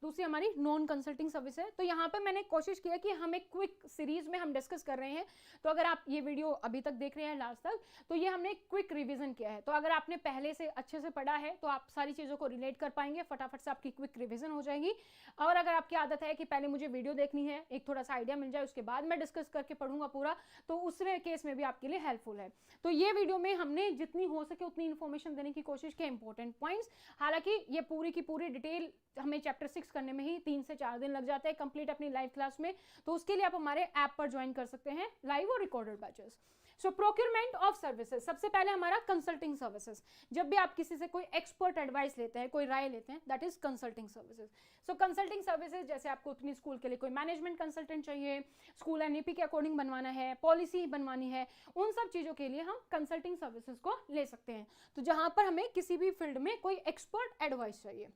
दूसरी हमारी नॉन कंसल्टिंग सर्विस है। तो यहाँ पे मैंने कोशिश किया कि हम एक क्विक सीरीज में हम डिस्कस कर रहे हैं, तो अगर आप ये वीडियो अभी तक देख रहे हैं लास्ट तक, तो ये हमने क्विक रिवीजन किया है। तो अगर आपने पहले से अच्छे से पढ़ा है तो आप सारी चीज़ों को रिलेट कर पाएंगे, फटाफट से आपकी क्विक रिवीजन हो जाएगी। और अगर आपकी आदत है कि पहले मुझे वीडियो देखनी है, एक थोड़ा सा आइडिया मिल जाए, उसके बाद मैं डिस्कस करके पढ़ूंगा पूरा, तो उस केस में भी आपके लिए हेल्पफुल है। तो ये वीडियो में हमने जितनी हो सके उतनी इन्फॉर्मेशन देने की कोशिश की, इंपॉर्टेंट पॉइंट्स। हालांकि ये पूरी की पूरी डिटेल हमें चैप्टर 6 करने में ही 3 से 4 दिन लग जाते हैं कंप्लीट अपनी लाइव क्लास में, तो उसके लिए आप हमारे ऐप पर ज्वाइन कर सकते हैं लाइव और recorded batches. So procurement of services, सबसे पहले हमारा कंसल्टिंग सर्विसेज। जब भी आप किसी से कोई एक्सपर्ट एडवाइस लेते हैं, कोई राय लेते हैं, that is consulting services. So consulting services जैसे आपको उतनी स्कूल के लिए कोई मैनेजमेंट कंसल्टेंट चाहिए, स्कूल एनईपी के अकॉर्डिंग बनवाना है, पॉलिसी बनवानी है, उन सब चीज़ों के लिए हम कंसल्टिंग सर्विसेज को ले सकते हैं। तो जहां पर हमें किसी भी फील्ड में कोई एक्सपर्ट एडवाइस चाहिए।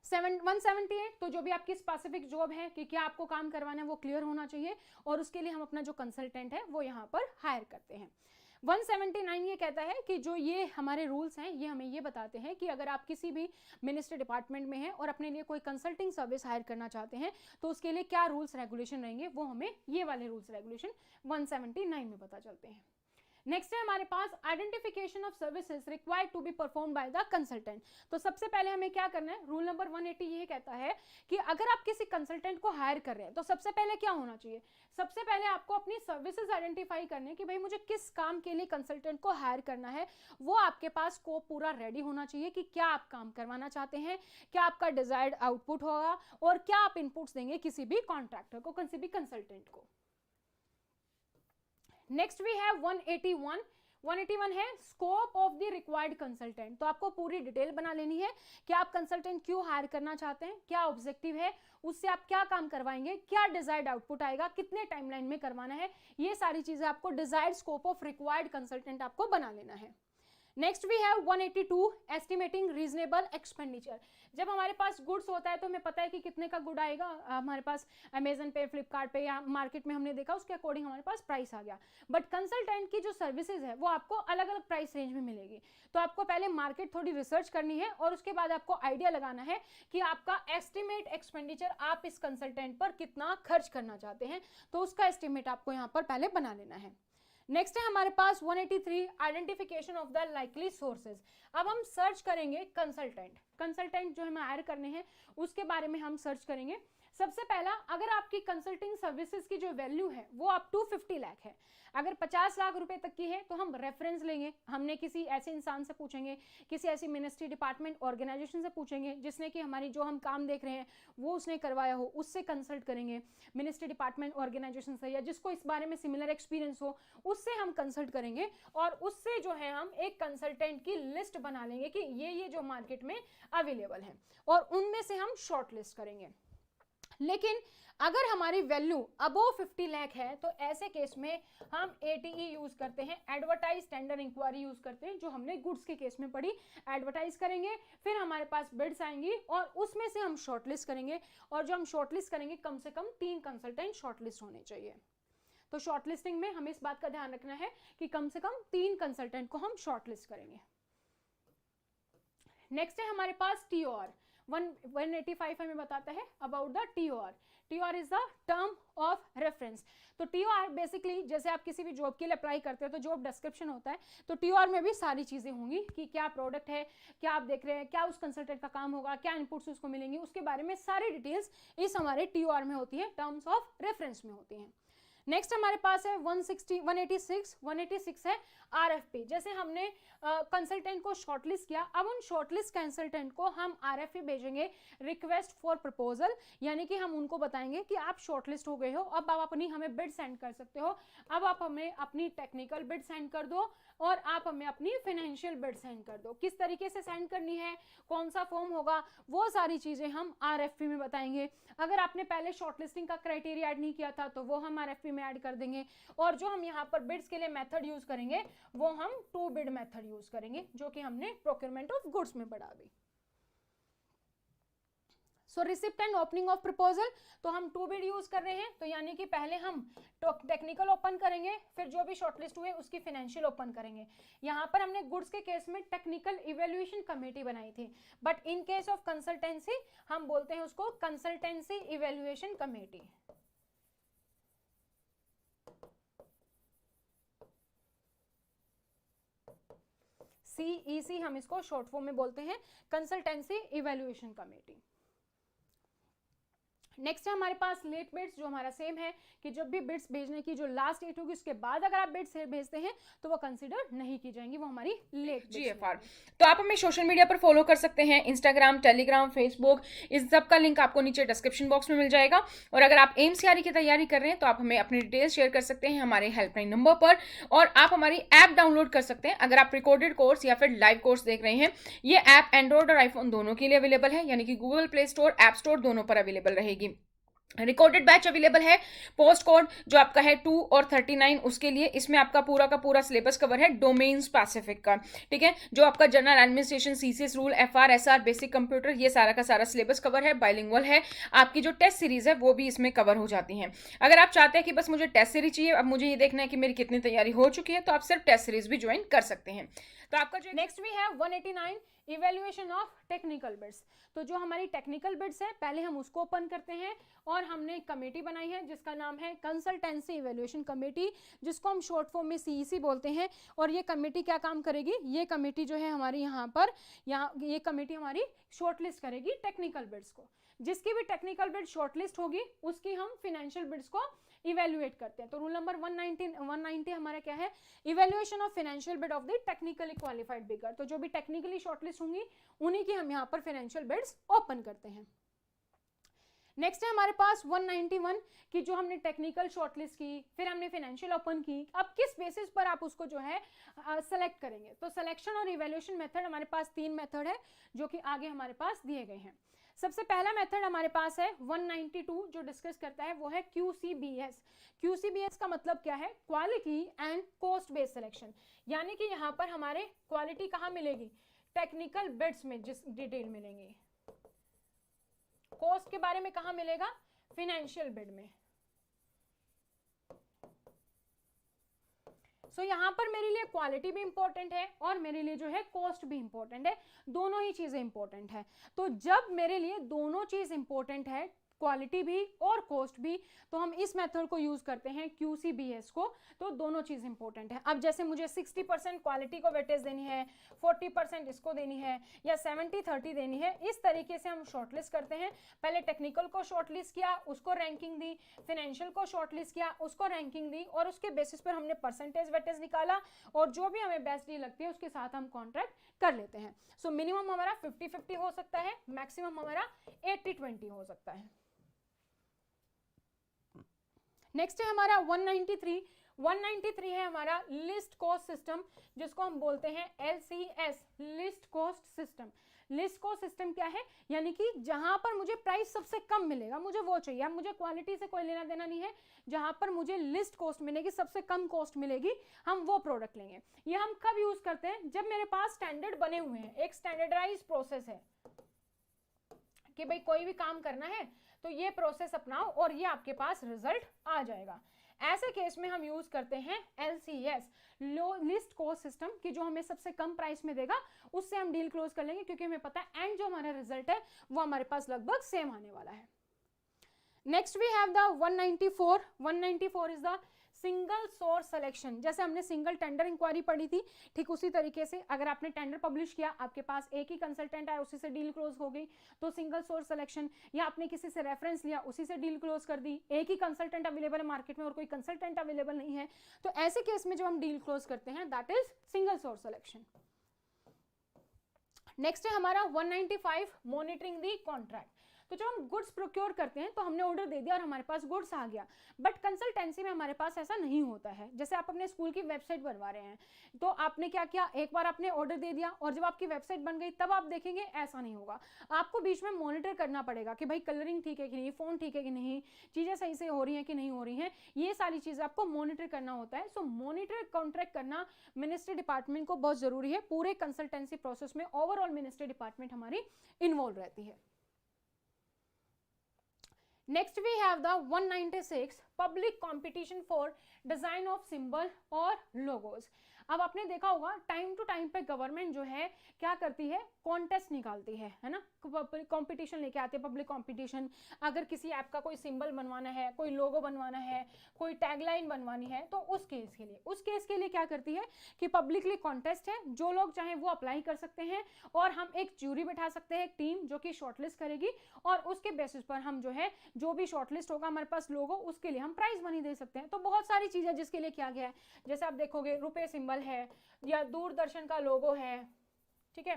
178, तो जो भी आपकी स्पेसिफिक जॉब है कि क्या आपको काम करवाना है वो क्लियर होना चाहिए, और उसके लिए हम अपना जो कंसल्टेंट है वो यहाँ पर हायर करते हैं। 179 ये कहता है कि जो ये हमारे रूल्स हैं ये हमें ये बताते हैं कि अगर आप किसी भी मिनिस्ट्री डिपार्टमेंट में हैं और अपने लिए कोई कंसल्टिंग सर्विस हायर करना चाहते हैं तो उसके लिए क्या रूल्स रेगुलेशन रहेंगे, वो हमें ये वाले रूल्स रेगुलेशन 179 में पता चलते हैं। नेक्स्ट है हमारे पास identification of services required to be perform by the consultant. तो सबसे पहले हमें क्या करना है, रूल नंबर 180 ये कहता है कि अगर आप किसी कंसल्टेंट को हायर कर रहे हैं तो सबसे पहले क्या होना चाहिए, सबसे पहले आपको अपनी सर्विसेज आइडेंटिफाई करने कि भाई मुझे किस काम के लिए कंसल्टेंट को हायर करना है, वो आपके पास स्कोप पूरा रेडी होना चाहिए कि क्या आप काम करवाना चाहते हैं, क्या आपका डिजायर्ड आउटपुट होगा, और क्या आप इनपुट्स देंगे किसी भी कॉन्ट्रैक्टर को, किसी भी कंसल्टेंट को। नेक्स्ट वी हैव 181 181 है scope of the required consultant. तो आपको पूरी डिटेल बना लेनी है कि आप कंसल्टेंट क्यों हायर करना चाहते हैं, क्या ऑब्जेक्टिव है, उससे आप क्या काम करवाएंगे, क्या डिजायर्ड आउटपुट आएगा, कितने टाइमलाइन में करवाना है, ये सारी चीजें आपको desired scope of required consultant आपको बना लेना है। Next we have 182 estimating reasonable expenditure. जब हमारे पास गुड्स होता है तो हमें पता है कि कितने का गुड आएगा, हमारे पास अमेजन पे, फ्लिपकार्ट पे या मार्केट में हमने देखा उसके अकॉर्डिंग हमारे पास प्राइस आ गया। बट कंसल्टेंट की जो सर्विसेज है वो आपको अलग अलग प्राइस रेंज में मिलेगी। तो आपको पहले मार्केट थोड़ी रिसर्च करनी है और उसके बाद आपको आइडिया लगाना है कि आपका एस्टिमेट एक्सपेंडिचर आप इस कंसल्टेंट पर कितना खर्च करना चाहते हैं। तो उसका एस्टिमेट आपको यहाँ पर पहले बना लेना है। नेक्स्ट है हमारे पास 183 identification of the likely sources. अब हम सर्च करेंगे कंसल्टेंट जो हमें हायर करने हैं उसके बारे में हम सर्च करेंगे। सबसे पहला, अगर आपकी कंसल्टिंग सर्विसेज की जो वैल्यू है वो अप टू 50 लाख है, अगर 50 लाख रुपए तक की है तो हम रेफरेंस लेंगे, हमने किसी ऐसे इंसान से पूछेंगे, किसी ऐसी मिनिस्ट्री, डिपार्टमेंट, ऑर्गेनाइजेशन से पूछेंगे जिसने कि हमारी जो हम काम देख रहे हैं वो उसने करवाया हो, उससे कंसल्ट करेंगे। मिनिस्ट्री, डिपार्टमेंट, ऑर्गेनाइजेशन से या जिसको इस बारे में सिमिलर एक्सपीरियंस हो उससे हम कंसल्ट करेंगे और उससे जो है हम एक कंसल्टेंट की लिस्ट बना लेंगे कि ये जो मार्केट में अवेलेबल है और उनमें से हम शॉर्ट लिस्ट करेंगे। लेकिन अगर हमारी वैल्यू अबोव 50 लाख है तो ऐसे केस में हम ATE यूज करते हैं, एडवर्टाइज टेंडर इंक्वायरी यूज करते हैं, जो हमने गुड्स के केस में पढ़ी। एडवर्टाइज करेंगे, फिर हमारे पास बिड्स आएंगी और उसमें से हम शॉर्टलिस्ट करेंगे और जो हम शॉर्टलिस्ट करेंगे कम से कम 3 कंसल्टेंट शॉर्टलिस्ट होने चाहिए। तो शॉर्टलिस्टिंग में हमें इस बात का ध्यान रखना है कि कम से कम 3 कंसल्टेंट को हम शॉर्टलिस्ट करेंगे। नेक्स्ट है हमारे पास TOR। 185 हमें बताता है about the TOR। TOR is the term of reference. तो TOR बेसिकली जैसे आप किसी भी जॉब के लिए अप्लाई करते हो तो जॉब डिस्क्रिप्शन होता है, तो TOR में भी सारी चीजें होंगी कि क्या प्रोडक्ट है, क्या आप देख रहे हैं, क्या उस कंसल्टेंट का काम होगा, क्या इनपुट्स उसको मिलेंगी, उसके बारे में सारी डिटेल्स इस हमारे TOR में होती है, टर्म्स ऑफ रेफरेंस में होती हैं। नेक्स्ट हमारे पास है 186 है RFP। जैसे हमने कंसल्टेंट को शॉर्टलिस्ट किया, अब उन शॉर्टलिस्ट कंसल्टेंट को हम RFP भेजेंगे, रिक्वेस्ट फॉर प्रपोजल, यानी कि हम उनको बताएंगे कि आप शॉर्टलिस्ट हो गए हो, अब आप अपनी हमें बिड सेंड कर सकते हो, अब आप हमें अपनी टेक्निकल बिड सेंड कर दो और आप हमें अपनी फाइनेंशियल बिड सेंड कर दो। किस तरीके से सेंड करनी है, कौन सा फॉर्म होगा, वो सारी चीजें हम RFP में बताएंगे। अगर आपने पहले शॉर्टलिस्टिंग का क्राइटेरिया ऐड नहीं किया था तो वो हम RFP में ऐड कर देंगे और जो हम यहाँ पर बिड्स के लिए मेथड यूज करेंगे वो हम 2 बिड मेथड यूज करेंगे, जो कि हमने प्रोक्योरमेंट ऑफ गुड्स में पढ़ा दी। So receipt and opening of proposal, तो हम 2 बिड यूज कर रहे हैं, तो यानी कि पहले हम टेक्निकल ओपन करेंगे, फिर जो भी शॉर्टलिस्ट हुए उसकी फाइनेंशियल ओपन करेंगे। यहाँ पर हमने गुड्स के केस में टेक्निकल इवेल्युएशन कमेटी बनाई थी, but in case of consultancy हम बोलते हैं उसको कंसल्टेंसी इवेल्युएशन कमेटी। CEC हम इसको शॉर्ट फॉर्म में बोलते हैं, कंसल्टेंसी इवेल्युएशन कमेटी। नेक्स्ट है हमारे पास लेट बिड्स, जो हमारा सेम है कि जब भी बिड्स भेजने की जो लास्ट डेट होगी उसके बाद अगर आप बिड्स भेजते हैं तो वो कंसीडर नहीं की जाएंगी, वो हमारी लेट GFR। तो आप हमें सोशल मीडिया पर फॉलो कर सकते हैं, इंस्टाग्राम, टेलीग्राम, फेसबुक, इस सब का लिंक आपको नीचे डिस्क्रिप्शन बॉक्स में मिल जाएगा। और अगर आप AIMS की तैयारी कर रहे हैं तो आप हमें अपनी डिटेल्स शेयर कर सकते हैं हमारे हेल्पलाइन नंबर पर, और आप हमारी ऐप डाउनलोड कर सकते हैं। अगर आप रिकॉर्डेड कोर्स या फिर लाइव कोर्स देख रहे हैं, ये ऐप एंड्रॉइड और आईफोन दोनों के लिए अवेलेबल है, यानी कि Google play store, app store दोनों पर अवेलेबल रहेगी। रिकॉर्डेड बैच अवेलेबल है, पोस्ट कोड जो आपका है 2 और 39 उसके लिए। इसमें आपका पूरा का पूरा सिलेबस कवर है डोमेन स्पेसिफिक का, ठीक है, जो आपका general administration, CCS rule, FR, SR, basic computer, ये सारा का सारा सिलेबस कवर है, बाइलिंगुअल है। आपकी जो टेस्ट सीरीज है वो भी इसमें कवर हो जाती हैं। अगर आप चाहते हैं कि बस मुझे टेस्ट सीरीज चाहिए, अब मुझे ये देखना है कि मेरी कितनी तैयारी हो चुकी है, तो आप सिर्फ टेस्ट सीरीज भी ज्वाइन कर सकते हैं। तो आपका जो नेक्स्ट वी है 189 इवेल्युएशन ऑफ टेक्निकल बिड्स। तो जो हमारी टेक्निकल बिड्स है पहले हम उसको ओपन करते हैं और हमने एक कमेटी बनाई है जिसका नाम है कंसल्टेंसी इवेल्युएशन कमेटी, जिसको हम शॉर्ट फॉर्म में CEC बोलते हैं। और ये कमेटी क्या काम करेगी, ये कमेटी जो है हमारी ये कमेटी हमारी शॉर्टलिस्ट करेगी टेक्निकल बिड्स को। जिसकी भी टेक्निकल बिड शॉर्टलिस्ट होगी उसकी हम फाइनेंशियल बिड्स को इवेल्युएट करते हैं। तो रूल नंबर 190 हमारा क्या है, evaluation of financial bid of the technically qualified bidder. तो जो भी टेक्निकली शॉर्टलिस्ट होंगी उन्हीं की हम यहाँ पर फाइनेंशियल बिड्स ओपन करते हैं। नेक्स्ट है हमारे पास 191 की जो हमने टेक्निकल शॉर्टलिस्ट की, फिर हमने फाइनेंशियल ओपन की। अब किस बेसिस पर आप उसको जो है सेलेक्ट करेंगे, तो सिलेक्शन और इवैल्यूएशन मेथड हमारे पास 3 मेथड है जो कि आगे हमारे पास दिए गए हैं। सबसे पहला मेथड हमारे पास है 192 जो डिस्कस करता है, वो है QCBS। QCBS का मतलब क्या है, quality and cost based selection, यानी कि यहाँ पर हमारे क्वालिटी कहाँ मिलेगी, टेक्निकल बिड्स में जिस डिटेल मिलेंगे, कॉस्ट के बारे में कहां मिलेगा, फाइनेंशियल बिड में। सो यहां पर मेरे लिए क्वालिटी भी इंपॉर्टेंट है और मेरे लिए जो है कॉस्ट भी इंपॉर्टेंट है, दोनों ही चीजें इंपॉर्टेंट है। तो जब मेरे लिए दोनों चीज इंपॉर्टेंट है, क्वालिटी भी और कॉस्ट भी, तो हम इस मेथड को यूज करते हैं QCBS को, तो दोनों चीज इंपॉर्टेंट है। अब जैसे मुझे 60% क्वालिटी को वेटेज देनी है, 40% इसको देनी है, या 70-30 देनी है, इस तरीके से हम शॉर्टलिस्ट करते हैं। पहले टेक्निकल को शॉर्टलिस्ट किया, उसको रैंकिंग दी, फाइनेंशियल को शॉर्टलिस्ट किया, उसको रैंकिंग दी, और उसके बेसिस पर हमने परसेंटेज वेटेज निकाला, और जो भी हमें बेस्ट डील लगती है उसके साथ हम कॉन्ट्रैक्ट कर लेते हैं। सो मिनिमम हमारा 50-50 हो सकता है, मैक्सिमम हमारा 80-20 हो सकता है। नेक्स्ट है हमारा 193 है हमारा लिस्ट कॉस्ट सिस्टम, जिसको हम बोलते हैं LCS, list cost system. List cost system क्या है, यानी कि जहां पर मुझे प्राइस सबसे कम मिलेगा मुझे वो चाहिए। अब मुझे क्वालिटी से कोई लेना देना नहीं है, जहां पर मुझे लिस्ट कॉस्ट मिलेगी, सबसे कम कॉस्ट मिलेगी, हम वो प्रोडक्ट लेंगे। ये हम कब यूज करते हैं, जब मेरे पास स्टैंडर्ड बने हुए हैं, एक स्टैंडर्डाइज प्रोसेस है कि भाई कोई भी काम करना है तो ये प्रोसेस अपनाओ और ये आपके पास रिजल्ट आ जाएगा। ऐसे केस में हम यूज करते हैं LCS, लो लिस्ट कॉस्ट सिस्टम, कि जो हमें सबसे कम प्राइस में देगा उससे हम डील क्लोज कर लेंगे, क्योंकि हमें पता है एंड जो हमारा रिजल्ट है वो हमारे पास लगभग सेम आने वाला है। Next we have the 194 is the single source selection. जैसे हमने सिंगल टेंडर इंक्वायरी पढ़ी थी, ठीक उसी तरीके से अगर आपने टेंडर पब्लिश किया, आपके पास एक ही कंसल्टेंट आया, उसी से डील क्लोज हो गई, तो सिंगल सोर्स सिलेक्शन। या आपने किसी से रेफरेंस लिया, उसी से डील क्लोज कर दी, एक ही कंसल्टेंट अवेलेबल है मार्केट में और कोई कंसल्टेंट अवेलेबल नहीं है, तो ऐसे केस में जो हम डील क्लोज करते हैं that is single source selection. Next है हमारा 195 मॉनिटरिंग दी कॉन्ट्रैक्ट। तो जब हम गुड्स प्रोक्योर करते हैं तो हमने ऑर्डर दे दिया और हमारे पास गुड्स आ गया, बट कंसल्टेंसी में हमारे पास ऐसा नहीं होता है। जैसे आप अपने स्कूल की वेबसाइट बनवा रहे हैं, तो आपने क्या किया, एक बार आपने ऑर्डर दे दिया और जब आपकी वेबसाइट बन गई तब आप देखेंगे, ऐसा नहीं होगा। आपको बीच में मॉनिटर करना पड़ेगा कि भाई कलरिंग ठीक है कि नहीं, फोन ठीक है कि नहीं, चीजें सही से हो रही हैं कि नहीं हो रही हैं, ये सारी चीजें आपको मॉनिटर करना होता है। सो मॉनिटर कॉन्ट्रैक्ट करना मिनिस्ट्री डिपार्टमेंट को बहुत जरूरी है। पूरे कंसल्टेंसी प्रोसेस में ओवरऑल मिनिस्ट्री डिपार्टमेंट हमारी इन्वॉल्व रहती है। Next we have the 196 public competition for design of symbol और लोगोस। अब आपने देखा होगा टाइम टू टाइम पे गवर्नमेंट जो है क्या करती है, कॉन्टेस्ट निकालती है ना, कंपटीशन लेके आते हैं, पब्लिक कंपटीशन। अगर किसी ऐप का कोई सिंबल बनवाना है, कोई लोगो बनवाना है, कोई टैगलाइन बनवानी है, तो उस केस के लिए क्या करती है कि पब्लिकली कॉन्टेस्ट है, जो लोग चाहें वो अप्लाई कर सकते हैं, और हम एक ज्यूरी बैठा सकते हैं, एक टीम जो कि शॉर्टलिस्ट करेगी, और उसके बेसिस पर हम जो है जो भी शॉर्टलिस्ट होगा हमारे पास लोगो, उसके लिए हम प्राइज मनी दे सकते हैं। तो बहुत सारी चीजें जिसके लिए किया गया है, जैसे आप देखोगे रुपए सिंबल है, या दूरदर्शन का लोगो है, ठीक है,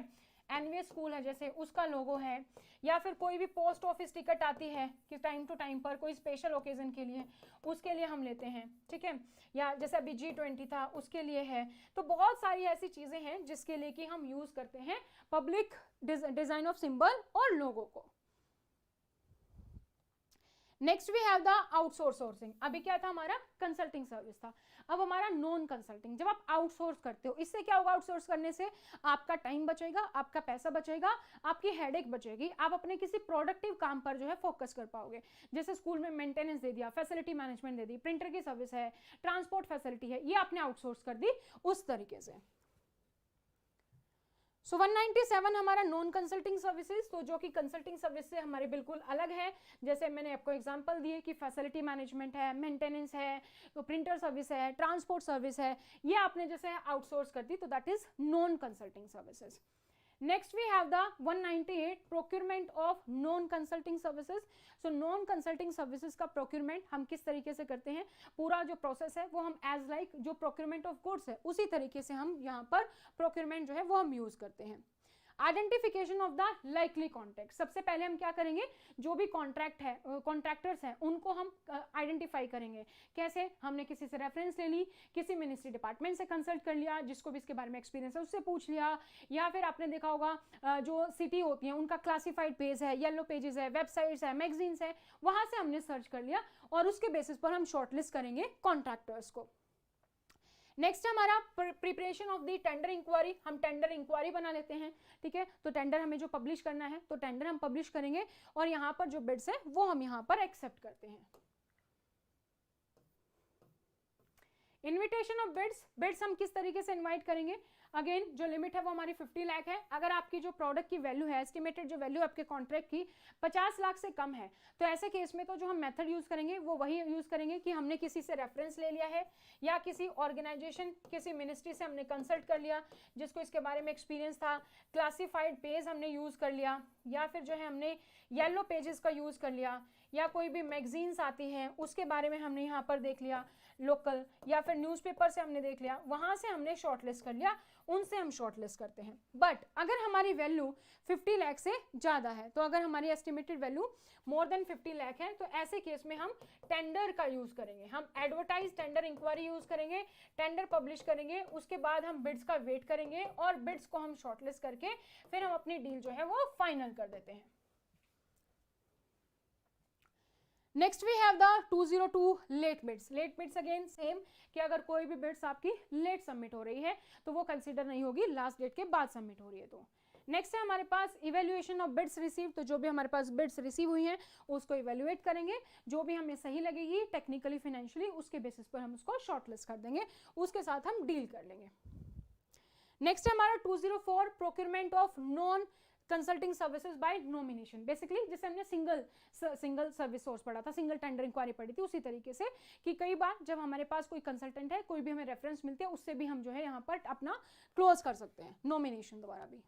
एनवीएस स्कूल है जैसे उसका लोगो है, या फिर कोई भी पोस्ट ऑफिस टिकट आती है कि टाइम टू टाइम पर कोई स्पेशल ओकेजन के लिए, उसके लिए हम लेते हैं, ठीक है, या जैसे अभी G20 था उसके लिए है। तो बहुत सारी ऐसी चीजें हैं जिसके लिए कि हम यूज करते हैं पब्लिक डिजाइन ऑफ सिंबल और लोगो को। Next we have the outsource sourcing. अभी क्या था, हमारा कंसल्टिंग सर्विस था, अब हमारा नॉन कंसल्टिंग। जब आप आउटसोर्स करते हो, इससे क्या होगा, आउटसोर्स करने से आपका टाइम बचेगा, आपका पैसा बचेगा, आपकी हेडेक बचेगी, आप अपने किसी प्रोडक्टिव काम पर जो है फोकस कर पाओगे। जैसे स्कूल में मेंटेनेंस दे दिया, फैसिलिटी मैनेजमेंट दे दी, प्रिंटर की सर्विस है, ट्रांसपोर्ट फैसिलिटी है, ये आपने आउटसोर्स कर दी उस तरीके से। सो 197 हमारा नॉन कंसल्टिंग सर्विसेज, तो जो कि कंसल्टिंग सर्विस से हमारे बिल्कुल अलग है। जैसे मैंने आपको एग्जांपल दिए कि फैसिलिटी मैनेजमेंट है, मेंटेनेंस है, तो प्रिंटर सर्विस है, ट्रांसपोर्ट सर्विस है, ये आपने जैसे आउटसोर्स कर दी, तो that is non consulting services. Next we have the 198 procurement of non consulting services. So non consulting services का प्रोक्यूरमेंट हम किस तरीके से करते हैं, पूरा जो प्रोसेस है वो हम एज लाइक जो प्रोक्यूरमेंट ऑफ गुड्स है उसी तरीके से हम यहाँ पर प्रोक्यूरमेंट जो है वो हम यूज करते हैं। Identification of the likely contact, सबसे पहले हम क्या करेंगे, जो भी कॉन्ट्रैक्टर्स हैं उनको हम आइडेंटिफाई करेंगे। कैसे, हमने किसी से रेफरेंस ले ली, किसी मिनिस्ट्री डिपार्टमेंट से कंसल्ट कर लिया, जिसको भी इसके बारे में एक्सपीरियंस है उससे पूछ लिया, या फिर आपने देखा होगा जो सिटी होती है उनका क्लासिफाइड पेज है, येलो पेजेस है, वेबसाइट्स है, मैगजीन्स है, वहां से हमने सर्च कर लिया और उसके बेसिस पर हम शॉर्टलिस्ट करेंगे कॉन्ट्रैक्टर्स को। नेक्स्ट हमारा preparation of the tender enquiry, हम टेंडर इंक्वायरी बना लेते हैं, ठीक है। तो टेंडर हमें जो पब्लिश करना है तो टेंडर हम पब्लिश करेंगे और यहाँ पर जो बिड्स है वो हम यहाँ पर एक्सेप्ट करते हैं। इन्विटेशन ऑफ बिड्स हम किस तरीके से इनवाइट करेंगे, अगेन जो लिमिट है वो हमारी 50 लाख है। अगर आपकी जो प्रोडक्ट की वैल्यू है, एस्टिमेटेड जो वैल्यू आपके कॉन्ट्रैक्ट की 50 लाख से कम है, तो ऐसे केस में तो जो हम मेथड यूज करेंगे वो वही यूज करेंगे कि हमने किसी से रेफरेंस ले लिया है या किसी ऑर्गेनाइजेशन, किसी मिनिस्ट्री से हमने कंसल्ट कर लिया जिसको इसके बारे में एक्सपीरियंस था, क्लासिफाइड पेज हमने यूज कर लिया, या फिर जो है हमने येलो पेजेस का यूज कर लिया, या कोई भी मैगजीन्स आती हैं उसके बारे में हमने यहाँ पर देख लिया लोकल, या फिर न्यूज़पेपर से हमने देख लिया, वहां से हमने शॉर्टलिस्ट कर लिया, उनसे हम शॉर्टलिस्ट करते हैं। बट अगर हमारी वैल्यू 50 लाख से ज़्यादा है, तो अगर हमारी estimated value more than 50 lakh है, तो ऐसे केस में हम टेंडर का यूज़ करेंगे, हम एडवर्टाइज टेंडर इंक्वायरी यूज़ करेंगे, टेंडर पब्लिश करेंगे, उसके बाद हम बिड्स का वेट करेंगे और बिड्स को हम शॉर्टलिस्ट करके फिर हम अपनी डील जो है वो फाइनल कर देते हैं। Next we have the 202 late bids. Late bids again same कि अगर कोई भी बिड्स आपकी लेट सबमिट हो रही है तो वो कंसीडर नहीं होगी, लास्ट डेट के बाद सबमिट हो रही है। तो नेक्स्ट है हमारे पास इवेल्युएशन ऑफ बिड्स रिसीव, तो जो भी हमारे पास बिड्स रिसीव हुई हैं उसको इवेल्युएट करेंगे, जो भी हमें सही लगेगी टेक्निकली फाइनेंशियली उसके बेसिस पर हम उसको शॉर्टलिस्ट कर देंगे, उसके साथ हम डील कर लेंगे। नेक्स्ट है हमारा 204 procurement of non consulting services by nomination, basically जिसे हमने सिंगल सर्विस सोर्स पढ़ा था, सिंगल टेंडर इंक्वायरी पढ़ी थी, उसी तरीके से कि कई बार जब हमारे पास कोई कंसल्टेंट है, कोई भी हमें रेफरेंस मिलती है, उससे भी हम जो है यहाँ पर अपना क्लोज कर सकते हैं नॉमिनेशन द्वारा भी।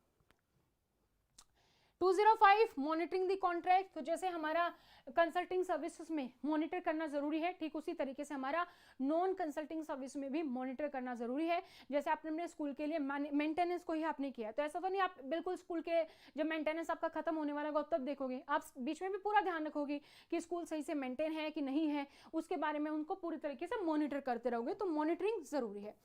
205 मॉनिटरिंग द कॉन्ट्रैक्ट, तो जैसे हमारा कंसल्टिंग सर्विसेज में मॉनिटर करना जरूरी है, ठीक उसी तरीके से हमारा नॉन कंसल्टिंग सर्विस में भी मॉनिटर करना जरूरी है। जैसे आपने अपने स्कूल के लिए मेंटेनेंस को ही आपने किया, तो ऐसा तो नहीं आप बिल्कुल स्कूल के जब मेंटेनेंस आपका खत्म होने वाला होगा तब देखोगे, आप बीच में भी पूरा ध्यान रखोगे कि स्कूल सही से मेंटेन है कि नहीं है, उसके बारे में उनको पूरी तरीके से मॉनिटर करते रहोगे, तो मॉनिटरिंग जरूरी है।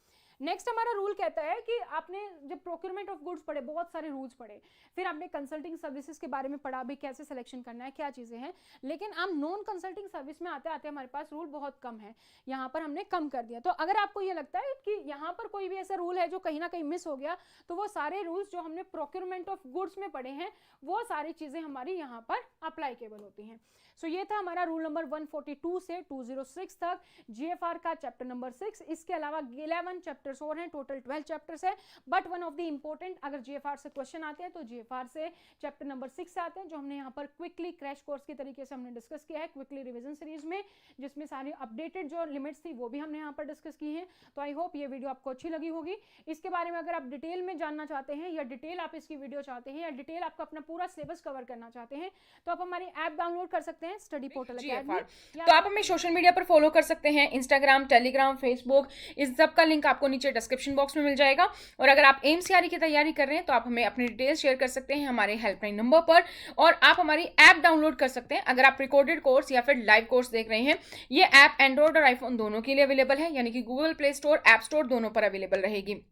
नेक्स्ट हमारा रूल कहता है कि आपने जब प्रोक्योरमेंट ऑफ गुड्स पढ़े, बहुत सारे रूल्स पढ़े, फिर आपने कंसल्टिंग सर्विसेज के बारे में पढ़ा भी, कैसे सिलेक्शन करना है, क्या चीज़ें हैं, लेकिन आप नॉन कंसल्टिंग सर्विस में आते आते हमारे पास रूल बहुत कम है, यहाँ पर हमने कम कर दिया। तो अगर आपको ये लगता है कि यहाँ पर कोई भी ऐसा रूल है जो कहीं ना कहीं मिस हो गया, तो वो सारे रूल्स जो हमने प्रोक्योरमेंट ऑफ गुड्स में पढ़े हैं वो सारी चीज़ें हमारी यहाँ पर अप्लाईकेबल होती हैं। सो ये था हमारा रूल नंबर 142 से 206 तक GFR का चैप्टर नंबर 6। इसके अलावा 11 चैप्टर्स और हैं, टोटल 12 चैप्टर्स है, but one of the important अगर GFR से क्वेश्चन आते हैं तो GFR से चैप्टर नंबर 6 से आते हैं, जो हमने यहाँ पर क्विकली क्रैश कोर्स के तरीके से हमने डिस्कस किया है क्विकली रिविजन सीरीज में, जिसमें सारी अपडेटेड जो लिमिट्स थी वो भी हमने यहाँ पर डिस्कस की हैं। तो आई होप ये वीडियो आपको अच्छी लगी होगी। इसके बारे में अगर आप डिटेल में जानना चाहते हैं या डिटेल आप इसकी वीडियो चाहते हैं या डिटेल आपका अपना पूरा सिलेबस कवर करना चाहते हैं तो आप हमारी ऐप डाउनलोड कर सकते हैं स्टडी पोर्टल अकेडमी। तो आप हमें सोशल मीडिया पर फॉलो कर सकते हैं, इंस्टाग्राम, टेलीग्राम, फेसबुक, इस सब का लिंक आपको नीचे डिस्क्रिप्शन बॉक्स में मिल जाएगा। और अगर आप एमसीआरई की तैयारी कर रहे हैं तो आप हमें अपनी डिटेल्स शेयर कर सकते हैं हमारे हेल्पलाइन नंबर पर, और आप हमारी ऐप डाउनलोड कर सकते हैं। अगर आप रिकॉर्डेड कोर्स या फिर लाइव कोर्स देख रहे हैं, ये ऐप एंड्रॉइड और आईफोन दोनों के लिए अवेलेबल है, यानी कि Google play store, app store दोनों पर अवेलेबल रहेगी।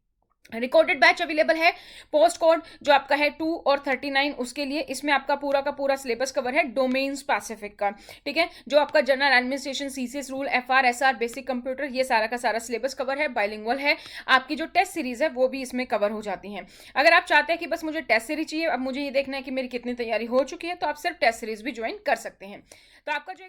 रिकॉर्डेड बैच अवेलेबल है, पोस्ट कोड जो आपका है 2 और 39 उसके लिए, इसमें आपका पूरा का पूरा सिलेबस कवर है डोमेन स्पेसिफिक का, ठीक है, जो आपका general administration, CCS rule, FR, SR, basic computer, ये सारा का सारा सिलेबस कवर है, बाइलिंगुअल है। आपकी जो टेस्ट सीरीज है वो भी इसमें कवर हो जाती है। अगर आप चाहते हैं कि बस मुझे टेस्ट सीरीज चाहिए, अब मुझे ये देखना है कि मेरी कितनी तैयारी हो चुकी है, तो आप सिर्फ टेस्ट सीरीज भी ज्वाइन कर सकते हैं। तो आपका जो